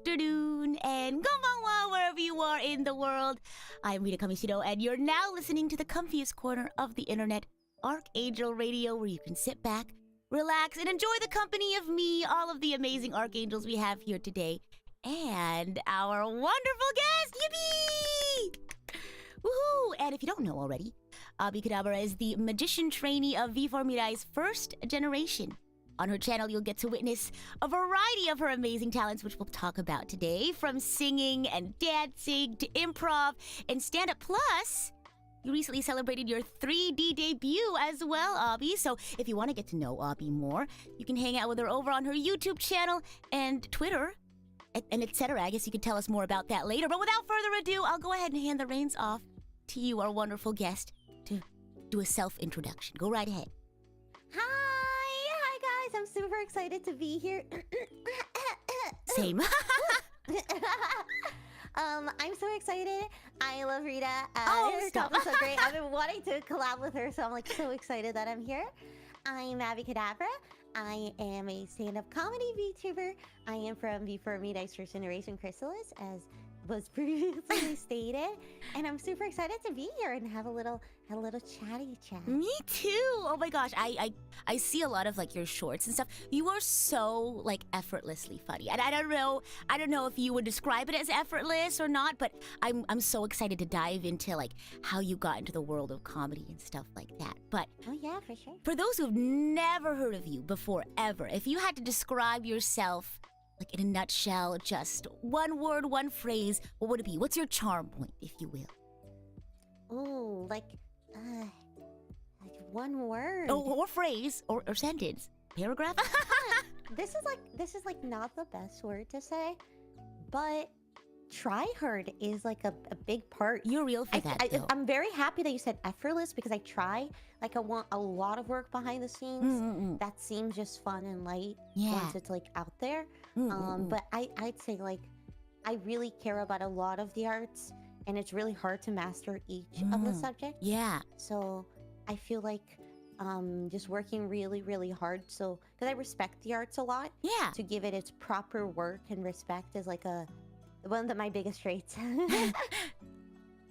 afternoon, and konbanwa wherever you are in the world. I'm Rita Kamishiro, and you're now listening to the comfiest corner of the internet, RKNGL Radio, where you can sit back, relax, and enjoy the company of me, all of the amazing archangels we have here today, and our wonderful guest, yippee! Woohoo! And if you don't know already, Kadabura is the magician trainee of V4Mirai's first generation. On her channel, you'll get to witness a variety of her amazing talents, which we'll talk about today, from singing and dancing to improv and stand-up. Plus, you recently celebrated your 3D debut as well, Abby. So if you want to get to know Abby more, you can hang out with her over on her YouTube channel and Twitter, and etc. I guess you could tell us more about that later. But without further ado, I'll go ahead and hand the reins off to you, our wonderful guest, to do a self-introduction. Go right ahead. Hi guys, I'm super excited to be here. Same. I'm so excited. I love Rita. Oh, stop. Her so great. I've been wanting to collab with her, so I'm like so excited that I'm here. I'm Abby Kadabura. I am a stand-up comedy VTuber. I am from V4Mirai's first generation chrysalis, as was previously stated, and I'm super excited to be here and have a little chatty chat. Me too. Oh my gosh, I see a lot of like your shorts and stuff. You are so like effortlessly funny, and I don't know if you would describe it as effortless or not, but I'm so excited to dive into like how you got into the world of comedy and stuff like that. But oh yeah, for sure. For those who've never heard of you before ever, if you had to describe yourself like in a nutshell, just one word, one phrase, what would it be? What's your charm point, if you will? Oh, like one word. Oh, or phrase, or sentence, paragraph. This is like not the best word to say, but try hard is like a big part. You're real for that, though. I'm very happy that you said effortless, because I try. Like, I want a lot of work behind the scenes. That seems just fun and light once it's like out there. But I'd say like I really care about a lot of the arts, and it's really hard to master each of the subjects. Yeah. So I feel like just working really, really hard. So, because I respect the arts a lot. Yeah. To give it its proper work and respect is like one of my biggest traits.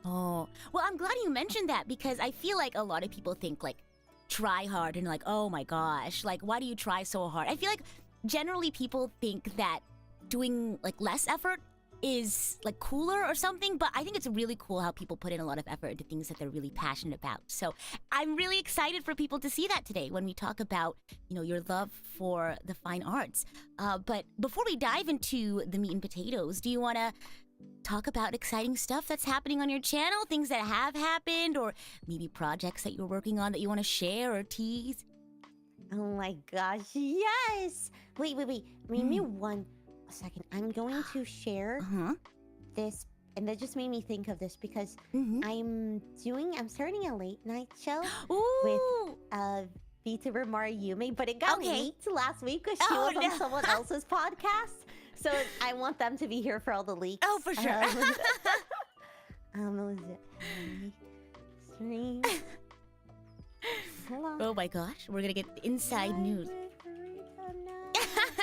Oh, well, I'm glad you mentioned that, because I feel like a lot of people think like try hard and like, oh my gosh, like why do you try so hard? I feel like generally people think that doing like less effort is like cooler or something, but I think it's really cool how people put in a lot of effort into things that they're really passionate about. So I'm really excited for people to see that today when we talk about, you know, your love for the fine arts. But before we dive into the meat and potatoes, do you want to talk about exciting stuff that's happening on your channel, things that have happened, or maybe projects that you're working on that you want to share or tease? Oh my gosh, yes! Wait. Give me one second. I'm going to share this, and that just made me think of this, because I'm starting a late night show with VTuber Mariyume, but it got leaked last week because she was on someone else's podcast. So I want them to be here for all the leaks. Oh, for sure. What was it? Stream. Oh my gosh, we're gonna get inside news.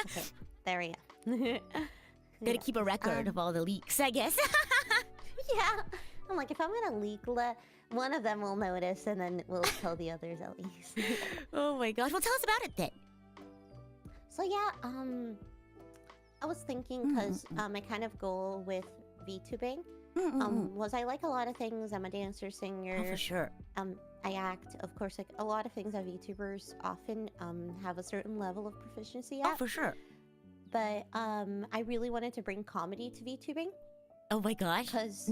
Okay, there we go. Gotta keep a record of all the leaks, I guess. Yeah. I'm like, if I'm gonna leak, one of them will notice, and then we'll tell the others at least. Oh my gosh, well, tell us about it then. So yeah, I was thinking, because my kind of goal with VTubing was I like a lot of things. I'm a dancer, singer. Oh, for sure. I act, of course, like a lot of things that VTubers often have a certain level of proficiency at. Oh, for sure. But I really wanted to bring comedy to VTubing. Oh my gosh. Because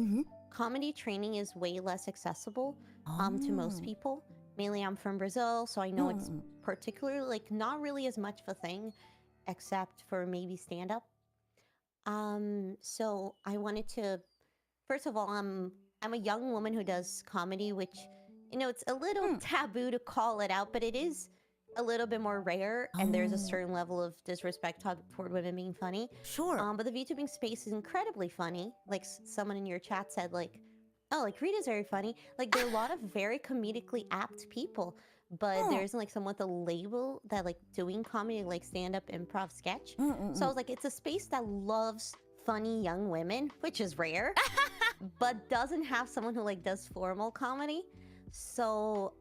comedy training is way less accessible to most people. Mainly I'm from Brazil, so I know it's particularly like not really as much of a thing, except for maybe stand-up. So I wanted to, first of all, I'm a young woman who does comedy, which, you know, it's a little taboo to call it out, but it is a little bit more rare, and there's a certain level of disrespect toward women being funny. Sure. But the VTubing space is incredibly funny. Like someone in your chat said, like, oh, like Rita's very funny. Like there are a lot of very comedically apt people, but there isn't like someone with a label that like doing comedy, like stand-up, improv, sketch. So I was like, it's a space that loves funny young women, which is rare, but doesn't have someone who like does formal comedy. So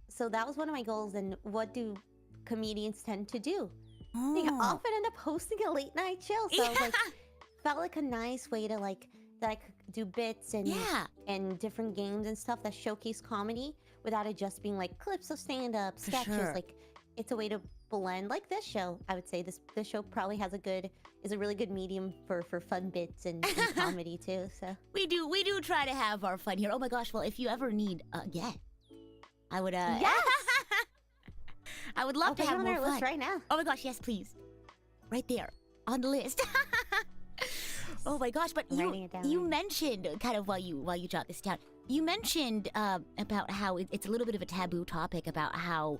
so that was one of my goals. And what do comedians tend to do? They often end up hosting a late night show. So I was like, felt like a nice way to like that I could do bits and different games and stuff that showcase comedy without it just being like clips of stand-up, sketches. Sure. Like it's a way to blend, like this show. I would say this show probably is a really good medium for fun bits and comedy too. So We do try to have our fun here. Oh my gosh, well, if you ever need I would yes, I would love I'll to put it have on more our fun. list right now. Oh my gosh, yes, please. Right there on the list. Oh my gosh, but I'm writing it down you right now. mentioned kind of while you jot this down. You mentioned about how it's a little bit of a taboo topic about how,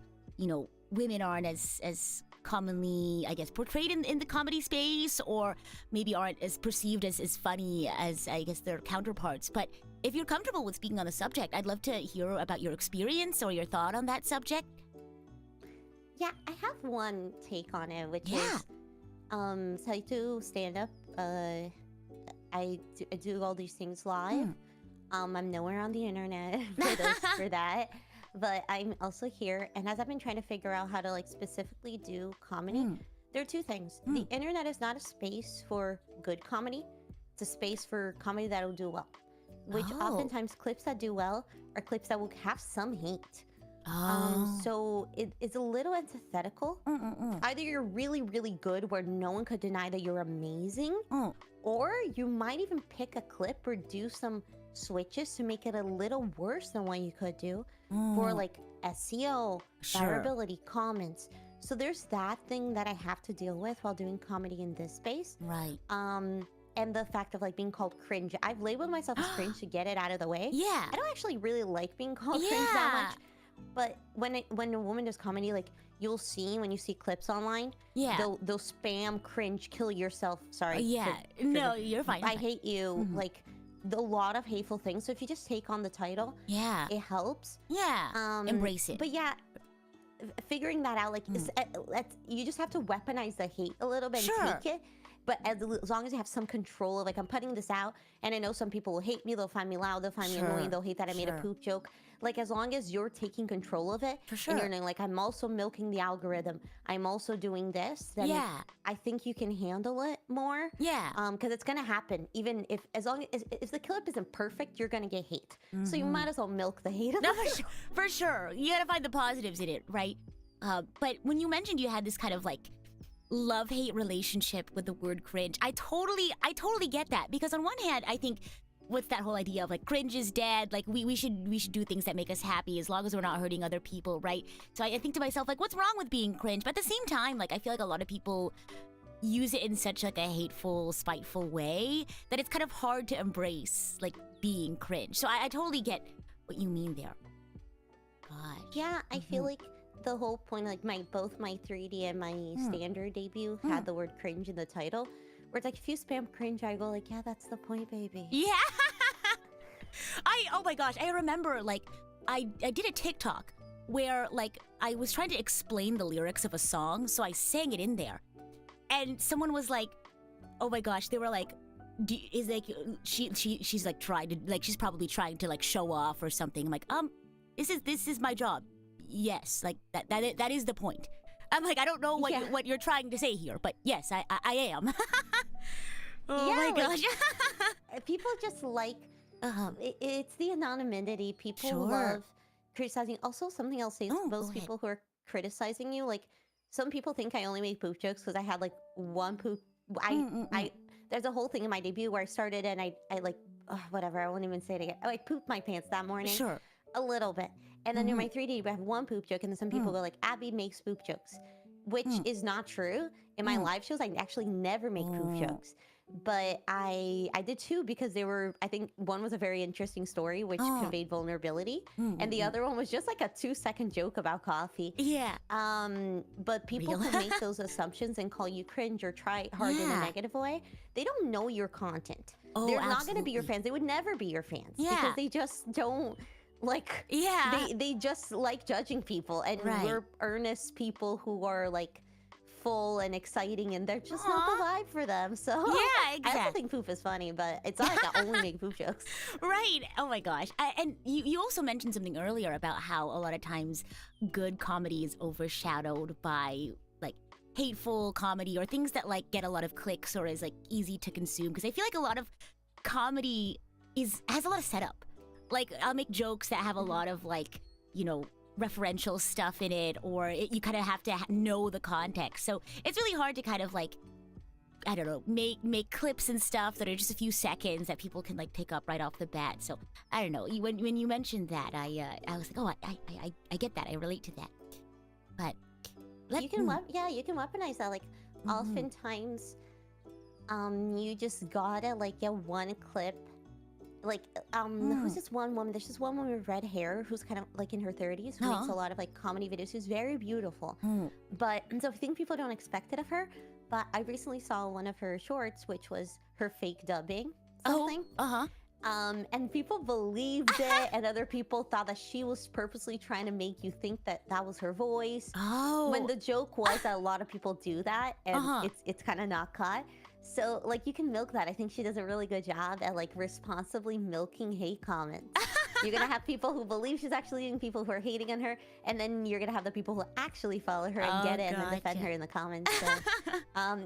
women aren't as commonly, I guess, portrayed in the comedy space, or maybe aren't as perceived as funny as, I guess, their counterparts. But if you're comfortable with speaking on the subject, I'd love to hear about your experience or your thought on that subject. Yeah, I have one take on it, which is, so I do stand up. I do all these things live. I'm nowhere on the internet for that, but I'm also here. And as I've been trying to figure out how to like specifically do comedy, there are two things. The internet is not a space for good comedy. It's a space for comedy that'll do well, which oftentimes clips that do well are clips that will have some hate. So it's a little antithetical. Either you're really, really good where no one could deny that you're amazing, or you might even pick a clip or do some switches to make it a little worse than what you could do for like SEO, viability, comments. So there's that thing that I have to deal with while doing comedy in this space. Right. And the fact of like being called cringe. I've labeled myself as cringe to get it out of the way. Yeah. I don't actually really like being called cringe that much. But when a woman does comedy, like you'll see when you see clips online, they'll spam cringe, kill yourself. Sorry. No, you're fine. I hate you. Like a lot of hateful things. So if you just take on the title, it helps. Embrace it. But figuring that out, like you just have to weaponize the hate a little bit and tweak it. But as long as you have some control of like, I'm putting this out, and I know some people will hate me, they'll find me loud, they'll find me annoying, they'll hate that I made a poop joke. Like as long as you're taking control of it, and you're knowing like, I'm also milking the algorithm, I'm also doing this, then I think you can handle it more. Because it's gonna happen. Even if if the clip isn't perfect, you're gonna get hate. So you might as well milk the hate. No, for sure. You gotta find the positives in it, right? But when you mentioned you had this kind of like love-hate relationship with the word cringe, I totally get that, because on one hand, I think what's that whole idea of like cringe is dead, like we should do things that make us happy as long as we're not hurting other people, right? So I think to myself, like, what's wrong with being cringe? But at the same time, like, I feel like a lot of people use it in such like a hateful, spiteful way that it's kind of hard to embrace like being cringe. So I totally get what you mean there. Gosh. Yeah, I feel like the whole point, like both my 3D and my standard debut had the word cringe in the title. Where it's like, if you spam cringe, I go like, yeah, that's the point, baby. Yeah. Oh my gosh, I remember like I did a TikTok where like I was trying to explain the lyrics of a song, so I sang it in there, and someone was like, oh my gosh, they were like, is like she's like trying to, like, she's probably trying to like show off or something. I'm like, this is my job. Yes, like that is the point. I'm like, I don't know what you're trying to say here, but yes, I am. Oh my gosh. People just like, it's the anonymity. People love criticizing. Also, something else is most people who are criticizing you, like, some people think I only make poop jokes because I had like one poop. There's a whole thing in my debut where I started and I like, whatever, I won't even say it again. I like pooped my pants that morning. A little bit. And then in my 3D, I have one poop joke, and then some people go like, Abby makes poop jokes, which is not true. In my live shows, I actually never make poop jokes. But I did two because they were, I think one was a very interesting story, which conveyed vulnerability. And the other one was just like a 2-second joke about coffee. But people who make those assumptions and call you cringe or try hard in a negative way, they don't know your content. They're not going to be your fans. They would never be your fans because they just don't. Like, they just like judging people, and we're earnest people who are like playful and exciting, and they're just not the vibe for them. So yeah, exactly. I also think Poof is funny, but it's not like I only make Poof jokes. Right. Oh my gosh. And you also mentioned something earlier about how a lot of times good comedy is overshadowed by like hateful comedy or things that like get a lot of clicks or is like easy to consume. Because I feel like a lot of comedy has a lot of setup. Like I'll make jokes that have a lot of like, you know, referential stuff in it, or you kind of have to know the context. So it's really hard to kind of like, I don't know, make clips and stuff that are just a few seconds that people can like pick up right off the bat. So I don't know. When you mentioned that, I was like, oh, I get that. I relate to that. But you can weaponize that. Like oftentimes, you just gotta like get one clip. Like who's this one woman? There's this one woman with red hair who's kind of like in her 30s who makes a lot of like comedy videos. Who's very beautiful, but so I think people don't expect it of her. But I recently saw one of her shorts, which was her fake dubbing something. And people believed it, and other people thought that she was purposely trying to make you think that that was her voice. When the joke was that a lot of people do that, and it's kind of not caught. So, like, you can milk that. I think she does a really good job at, like, responsibly milking hate comments. You're gonna have people who believe she's actually doing, people who are hating on her, and then you're gonna have the people who actually follow her and get it and then defend her in the comments. So,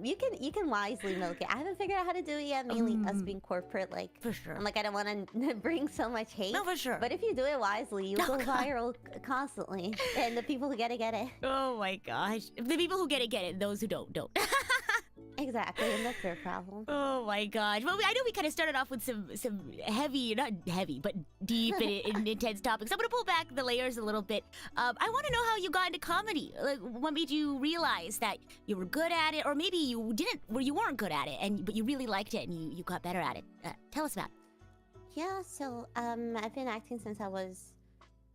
you can wisely milk it. I haven't figured out how to do it yet, mainly us being corporate, like... For sure. I'm like, I don't want to bring so much hate. No, for sure. But if you do it wisely, you'll go viral constantly. And the people who get it, get it. Oh my gosh. The people who get it. Those who don't. Exactly, and that's their problem. Oh my gosh. Well, I know we kind of started off with some heavy, not heavy, but deep and intense topics. I'm going to pull back the layers a little bit. I want to know how you got into comedy. Like, what made you realize that you were good at it, or maybe you didn't, or you weren't good at it, but you really liked it and you got better at it. Tell us about it. Yeah, so I've been acting since I was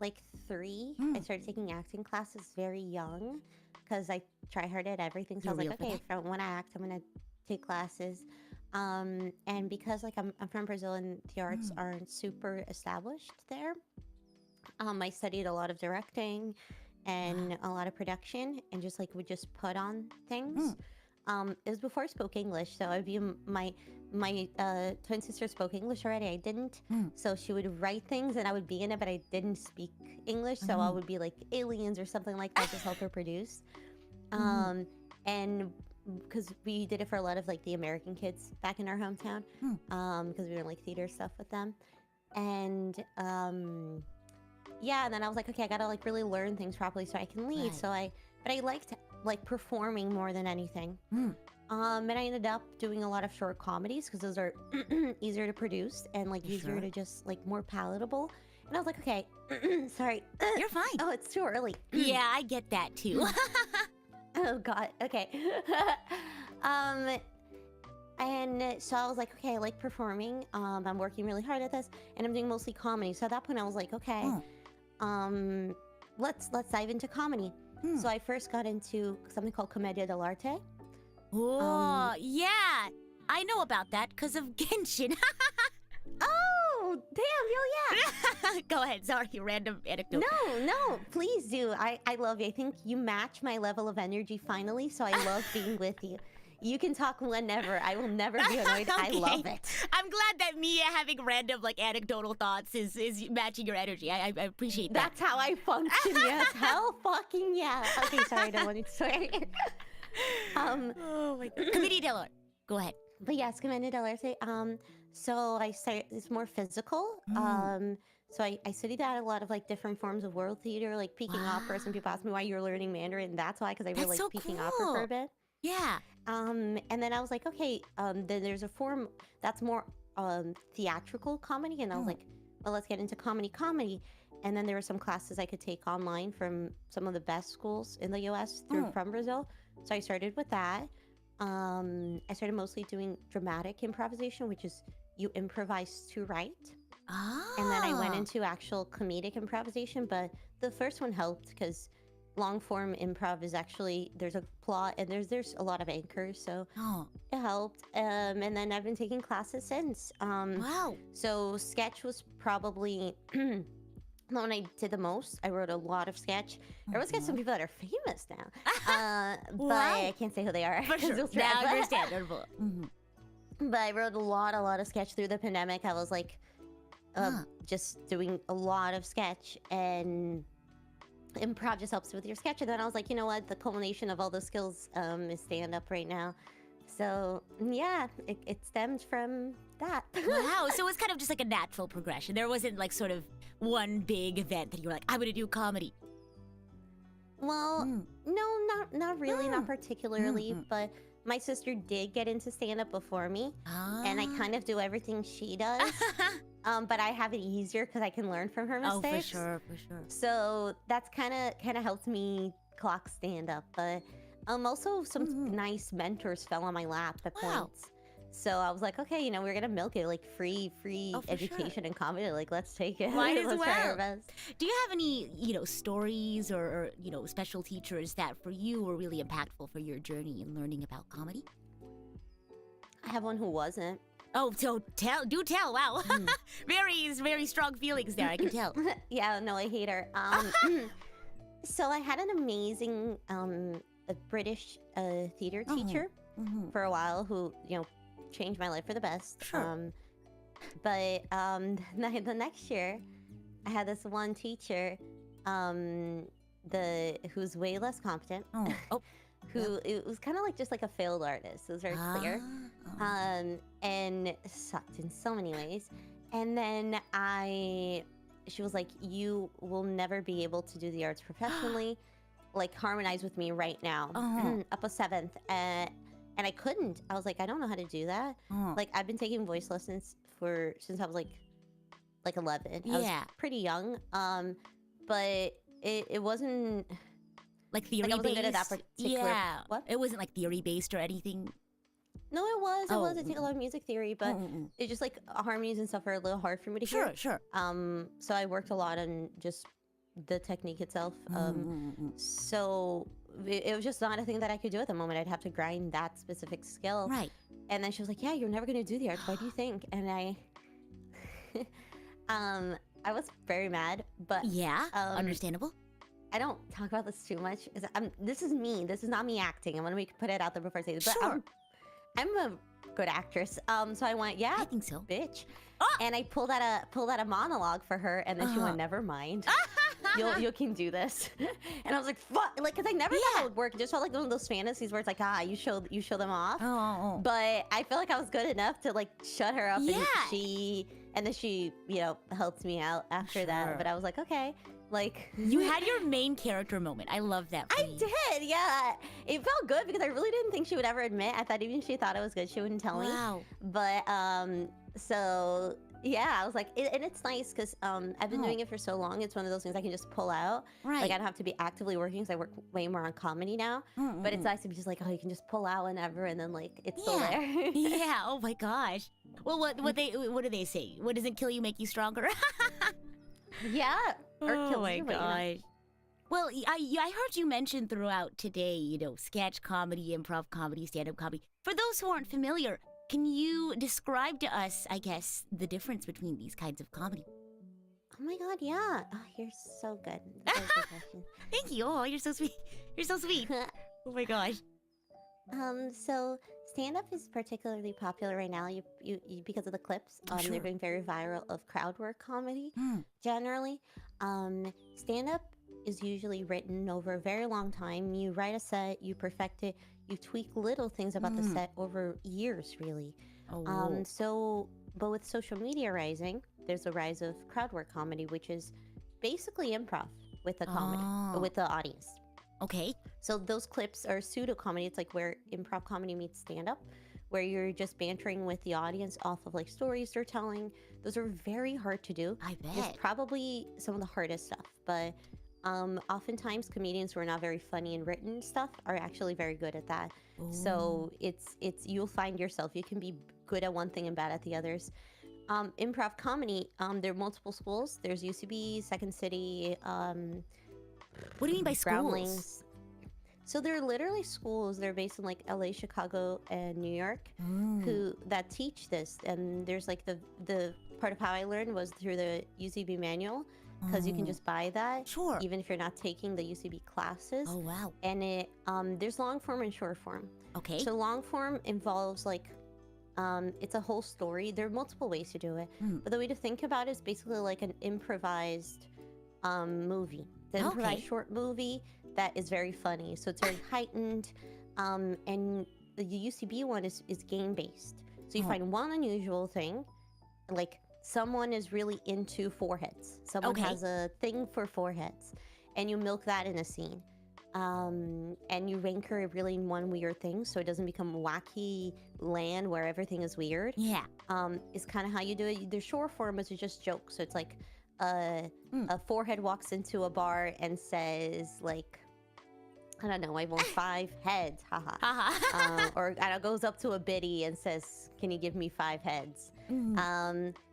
like 3. I started taking acting classes very young because I try hard at everything. So I was like, okay, when I act, I'm gonna take classes. And because like I'm from Brazil and the arts aren't super established there, I studied a lot of directing and a lot of production, and just like would just put on things. It was before I spoke English, so I'd be my twin sister spoke English already. I didn't, so she would write things and I would be in it, but I didn't speak English, so I would be like aliens or something like that, just help her produce. And because we did it for a lot of like the American kids back in our hometown, because we were in like theater stuff with them, and yeah, and then I was like, okay, I gotta like really learn things properly so I can lead. But I liked like performing more than anything. And I ended up doing a lot of short comedies because those are easier to produce and like easier to just like more palatable. And I was like, okay, sorry. You're fine. Oh, it's too early. Yeah, I get that too. Oh God. Okay. And so I was like, okay, I like performing. I'm working really hard at this, and I'm doing mostly comedy. So at that point, I was like, okay, let's dive into comedy. So I first got into something called Commedia dell'arte. Oh, yeah. I know about that because of Genshin. Oh, damn, yo, yeah. Go ahead. Sorry, random anecdote. No, please do. I love you. I think you match my level of energy finally, so I love being with you. You can talk whenever. I will never be annoyed. Okay. I love it. I'm glad that me having random like anecdotal thoughts is matching your energy. I appreciate that. That's how I function. Yes, hell fucking yeah. Okay, sorry, I don't want to swear. Oh my God. Commedia dell'arte. Go ahead. But yes, Commedia dell'arte. So I started, it's more physical. So I studied that a lot of like different forms of world theater, like Peking opera. Some people ask me why you're learning Mandarin. That's why, because I really like Peking opera for a bit. Yeah. And then I was like, okay, then there's a form that's more theatrical comedy. And I was like, well, let's get into comedy. And then there were some classes I could take online from some of the best schools in the US from Brazil. So I started with that. I started mostly doing dramatic improvisation, which is you improvise to write. And then I went into actual comedic improvisation, but the first one helped because long form improv is actually, there's a plot and there's a lot of anchors, so it helped. And then I've been taking classes since. Wow. So sketch was probably the one I did the most. I wrote a lot of sketch. I always get some people that are famous now, but Wow. I can't say who they are. For 'cause sure. you'll Now trap. understandable. But I wrote a lot of sketch through the pandemic. I was like, just doing a lot of sketch, and improv just helps with your sketch. And then I was like, you know what? The culmination of all those skills is stand up right now. So yeah, it stemmed from that. Wow. So it was kind of just like a natural progression. There wasn't like sort of one big event that you were like, I'm going to do comedy. Well, no, not really, not particularly. But my sister did get into stand up before me, and I kind of do everything she does. But I have it easier because I can learn from her mistakes. Oh, for sure. So that's kind of helped me clock stand up. But also some nice mentors fell on my lap at points. So I was like, okay, you know, we're gonna milk it, like free education and comedy. Like, let's take it. Might as Let's try our well. best. Do you have any, stories or special teachers that for you were really impactful for your journey in learning about comedy? I have one who wasn't. Oh, so do tell. Wow. Very strong feelings there, I can tell. Yeah, no, I hate her. So I had an amazing a British theater teacher for a while who, changed my life for the best. Sure. But the next year, I had this one teacher, who's way less competent. Who it was kind of like just like a failed artist. It was very clear, and sucked in so many ways. And then she was like, "You will never be able to do the arts professionally. Like, harmonize with me right now, up a seventh." And I couldn't. I was like, I don't know how to do that. Like, I've been taking voice lessons since I was like 11. I was pretty young. But it wasn't like theory based. I wasn't good at that particular. What? It wasn't like theory based or anything. No, it was. I take a lot of music theory, but it's just like harmonies and stuff are a little hard for me to hear. Sure. So I worked a lot on just the technique itself. So it was just not a thing that I could do at the moment. I'd have to grind that specific skill. Right. And then she was like, "Yeah, you're never going to do the arts. Why do you think?" And I was very mad, but understandable. I don't talk about this too much. This is me. This is not me acting. I want to put it out there before I say this. But Sure. I'm a good actress. So I went, I think so. bitch. And I pulled out a monologue for her, and then she went, "Never mind. You can do this." And I was like, "Fuck!" Like, because I never thought that would work. It just felt like one of those fantasies where it's like, you show them off. But I feel like I was good enough to like shut her up, and then she helped me out after that. But I was like, okay. Like, you had your main character moment. I love that. I did, yeah. It felt good because I really didn't think she would ever admit. I thought even if she thought it was good, she wouldn't tell me. Wow. But so yeah, I was like, and it's nice because I've been doing it for so long. It's one of those things I can just pull out. Right. Like, I don't have to be actively working because I work way more on comedy now. But it's nice to be just like, you can just pull out whenever, and then like it's still there. Yeah. Oh my gosh. Well, what do they say? What doesn't kill you make you stronger? Yeah. Or oh kills my you, but, gosh. Well, I heard you mention throughout today, sketch comedy, improv comedy, stand-up comedy. For those who aren't familiar, can you describe to us, I guess, the difference between these kinds of comedy? Oh my god, yeah. Oh, you're so good. That's a good question. Thank you. Oh, you're so sweet. You're so sweet. Oh my gosh. So stand-up is particularly popular right now. You because of the clips. They're being very viral of crowd work comedy. Generally, stand-up is usually written over a very long time. You write a set, you perfect it, you tweak little things about the set over years, really. But with social media rising, there's a rise of crowd work comedy, which is basically improv with the comedy, with the audience. Okay. So those clips are pseudo comedy. It's like where improv comedy meets stand up, where you're just bantering with the audience off of like stories they're telling. Those are very hard to do. I bet. It's probably some of the hardest stuff, but oftentimes comedians who are not very funny and written stuff are actually very good at that. Ooh. So it's you'll find yourself, you can be good at one thing and bad at the others. Improv comedy, there are multiple schools. There's UCB, Second City, what do you mean by schools? Groundlings. So they're literally schools. They're based in like LA, Chicago, and New York, that teach this. And there's like the part of how I learned was through the UCB manual, because you can just buy that. Sure. Even if you're not taking the UCB classes. Oh, wow. And there's long form and short form. Okay. So long form involves like, it's a whole story. There are multiple ways to do it, but the way to think about it is basically like an improvised movie. The improvised short movie that is very funny. So it's very heightened. And the UCB one is game based. So you find one unusual thing, like someone is really into foreheads. Someone has a thing for foreheads, and you milk that in a scene. And you anchor it really in one weird thing, so it doesn't become wacky land where everything is weird. Yeah. Is kind of how you do it. The short form is just jokes. So it's like a forehead walks into a bar and says like, I don't know, I want 5 heads, haha. Or goes up to a biddy and says, can you give me 5 heads?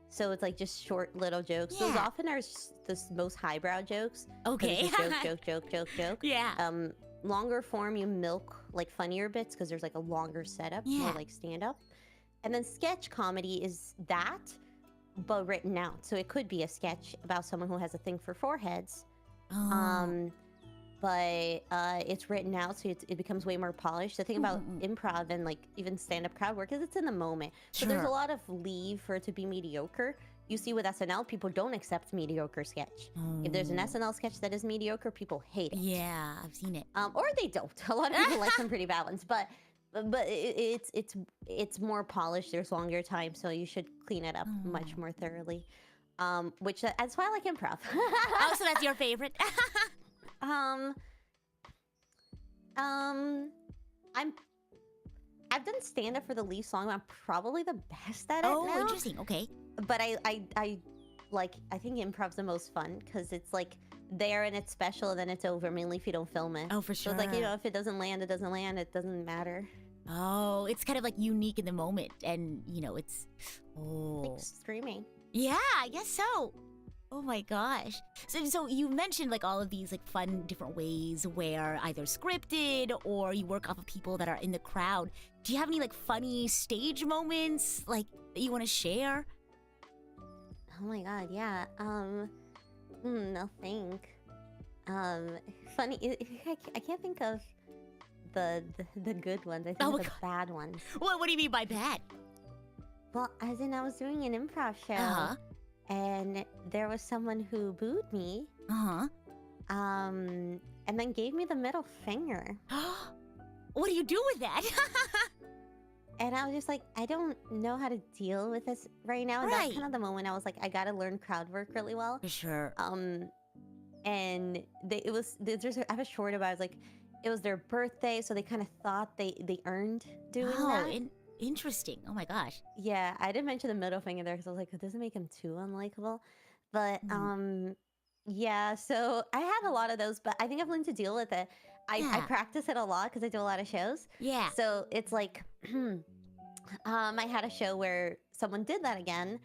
So it's like just short little jokes. Yeah. Those often are the most highbrow jokes. Okay. Joke. Yeah. Longer form, you milk like funnier bits because there's like a longer setup, more like stand up. And then sketch comedy is that, but written out. So it could be a sketch about someone who has a thing for foreheads. But it's written out, so it becomes way more polished. The thing about improv and like even stand-up crowd work is it's in the moment. So there's a lot of leave for it to be mediocre. You see with SNL, people don't accept mediocre sketch. If there's an SNL sketch that is mediocre, people hate it. Yeah, I've seen it. Or they don't. A lot of people like some pretty bad ones, but it's more polished. There's longer time, so you should clean it up much more thoroughly. Which that's why I like improv. Oh, so that's your favorite? I've done stand-up for the least long. I'm probably the best at it now. Oh, interesting. Okay. But I think improv's the most fun because it's like there and it's special and then it's over, mainly if you don't film it. Oh, for sure. So it's like, if it doesn't land, it doesn't land. It doesn't matter. Oh, it's kind of like unique in the moment, and it's Like streaming. Yeah, I guess so. Oh my gosh. So you mentioned like all of these like fun different ways where either scripted or you work off of people that are in the crowd. Do you have any like funny stage moments like that you want to share? Oh my god, yeah. No think. Funny. I can't think of the good ones. I think of the bad ones. What do you mean by bad? Well, as in I was doing an improv show. And there was someone who booed me. And then gave me the middle finger. What do you do with that? And I was just like, I don't know how to deal with this right now. And that's kind of the moment I was like, I gotta learn crowd work really well. For sure. And I have a short about it. Was like, it was their birthday, so they kind of thought they earned doing that. Interesting. Oh my gosh. Yeah, I didn't mention the middle finger there because I was like, it doesn't make him too unlikable. But yeah, so I had a lot of those, but I think I've learned to deal with it. I practice it a lot because I do a lot of shows. Yeah. So it's like, I had a show where someone did that again,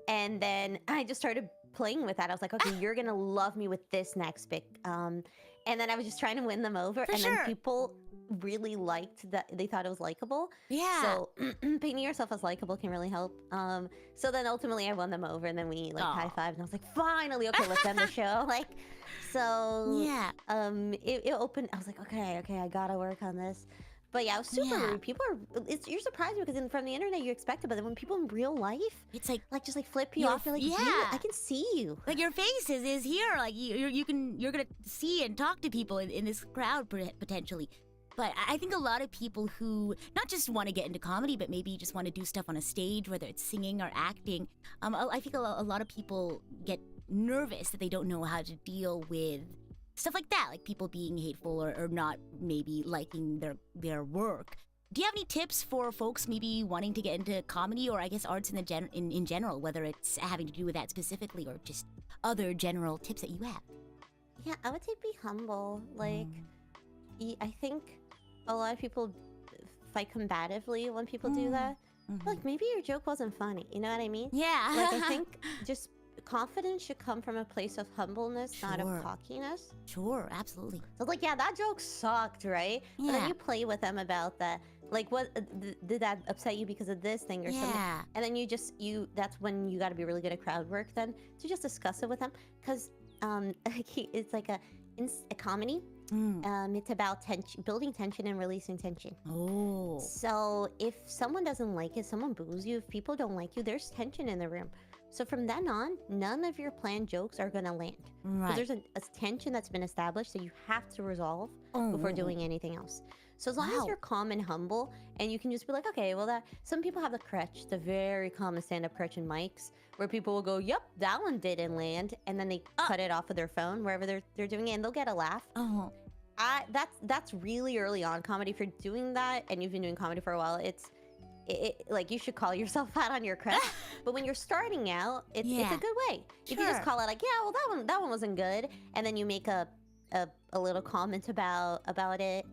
and then I just started playing with that. I was like, okay, you're gonna love me with this next bit. And then I was just trying to win them over, then people really liked that. They thought it was likable. Yeah. So painting yourself as likable can really help. So then ultimately I won them over, and then we like high-fived, and I was like, finally, okay, let's end the show. Like, so yeah. It opened. I was like, okay, I gotta work on this. But yeah, it was super rude. People you're surprised because from the internet you expect it, but then when people in real life, it's like just like flip you off. You're like, I can see you. Like your face is here. Like you're gonna see and talk to people in this crowd potentially. But I think a lot of people who not just want to get into comedy, but maybe just want to do stuff on a stage, whether it's singing or acting, I think a lot of people get nervous that they don't know how to deal with stuff like that, like people being hateful or not maybe liking their work. Do you have any tips for folks maybe wanting to get into comedy or I guess arts in general, whether it's having to do with that specifically or just other general tips that you have? Yeah, I would say be humble. Like, I think a lot of people fight combatively when people do that. Like, maybe your joke wasn't funny. You know what I mean? Yeah. Like, I think just confidence should come from a place of humbleness, not of cockiness. Sure, absolutely. So, like, yeah, that joke sucked, right? Yeah. But then you play with them about that. Like, what did that upset you because of this thing or something? And then that's when you got to be really good at crowd work then, to just discuss it with them. Because it's like a comedy. It's about building tension and releasing tension. Oh. So if someone doesn't like it, someone boos you, if people don't like you, there's tension in the room. So from then on, none of your planned jokes are gonna land. Right. There's a tension that's been established that you have to resolve before doing anything else. So as long as you're calm and humble, and you can just be like, okay, well, that some people have the crutch, the very common stand-up crutch in mics, where people will go, yep, that one didn't land, and then they cut it off of their phone wherever they're doing it, and they'll get a laugh. That's really early on comedy. If you're doing that and you've been doing comedy for a while, it's like you should call yourself out on your crutch. But when you're starting out, it's a good way. If you just call it like, yeah, well, that one wasn't good, and then you make a little comment about it,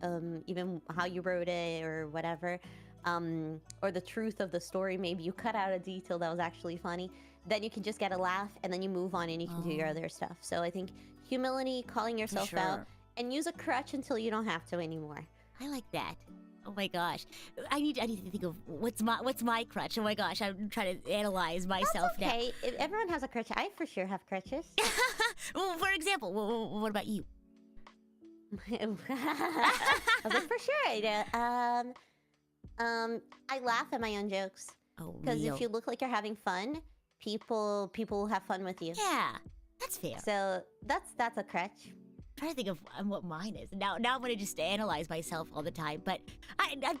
even how you wrote it or whatever, or the truth of the story. Maybe you cut out a detail that was actually funny. Then you can just get a laugh, and then you move on and you can do your other stuff. So I think humility, calling yourself out, and use a crutch until you don't have to anymore. I like that. Oh my gosh, I need to think of what's my crutch. Oh my gosh, I'm trying to analyze myself That's okay. If everyone has a crutch. I for sure have crutches. Well, for example, what about you? I was like, for sure I do. I laugh at my own jokes. Oh, because if you look like you're having fun, people will have fun with you. Yeah, that's fair. So that's a crutch. I'm trying to think of what mine is. Now I'm going to just analyze myself all the time. But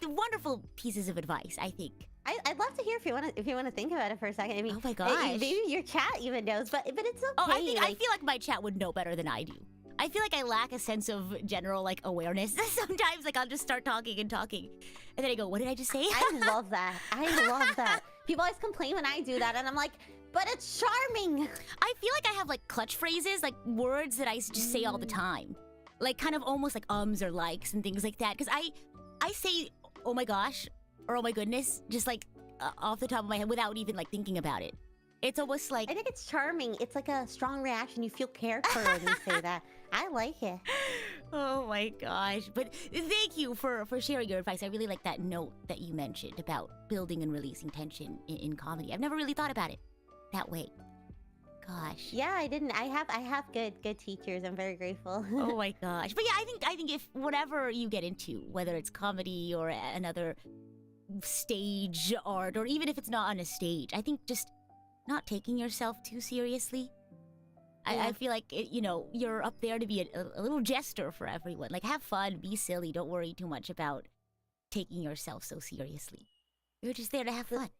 wonderful pieces of advice, I think. I'd love to hear if you want to think about it for a second. I mean, oh my gosh, maybe your chat even knows, but it's okay. Oh, I feel like my chat would know better than I do. I feel like I lack a sense of general awareness. Sometimes I'll just start talking, and then I go, what did I just say? I love that. I love that. People always complain when I do that, and I'm like, but it's charming. I feel like I have clutch phrases, words that I just say all the time. Kind of almost like ums or likes and things like that. Because I say, oh my gosh, or oh my goodness, just off the top of my head without even thinking about it. It's almost like... I think it's charming. It's like a strong reaction. You feel cared for when you say that. I like it. Oh my gosh. But thank you for sharing your advice. I really like that note that you mentioned about building and releasing tension in comedy. I've never really thought about it that way. Gosh. Yeah, I didn't. I have good teachers. I'm very grateful. Oh my gosh. But yeah, I think if whatever you get into, whether it's comedy or another stage art, or even if it's not on a stage, I think just not taking yourself too seriously. I feel like you're up there to be a little jester for everyone. Have fun, be silly, don't worry too much about taking yourself so seriously. You're just there to have fun.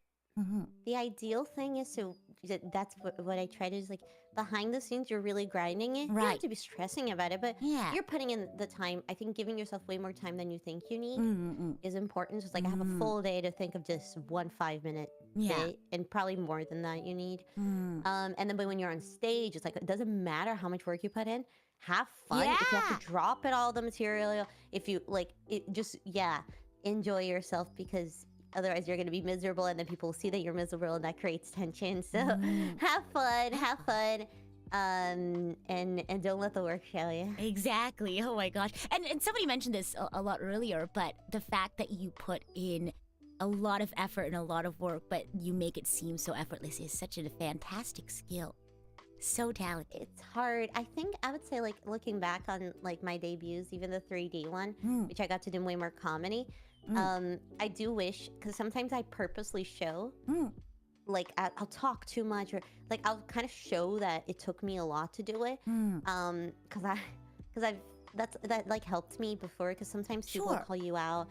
The ideal thing is that's what I try to do, is behind the scenes you're really grinding it. Right. You don't have to be stressing about it, but you're putting in the time. I think giving yourself way more time than you think you need is important. Just I have a full day to think of just 1 5-minute bit, and probably more than that you need. And then when you're on stage, it's it doesn't matter how much work you put in. Have fun. If you have to drop it all the material, if you enjoy yourself, because otherwise you're going to be miserable, and then people will see that you're miserable, and that creates tension. So have fun, and don't let the work show you. Exactly. Oh my gosh. And somebody mentioned this a lot earlier, but the fact that you put in a lot of effort and a lot of work, but you make it seem so effortless, is such a fantastic skill. So talented. It's hard. I think I would say looking back on my debuts, even the 3D one, which I got to do way more comedy. I do wish, because sometimes I purposely show, I'll talk too much, or I'll kind of show that it took me a lot to do it, because that helped me before, because sometimes people will call you out.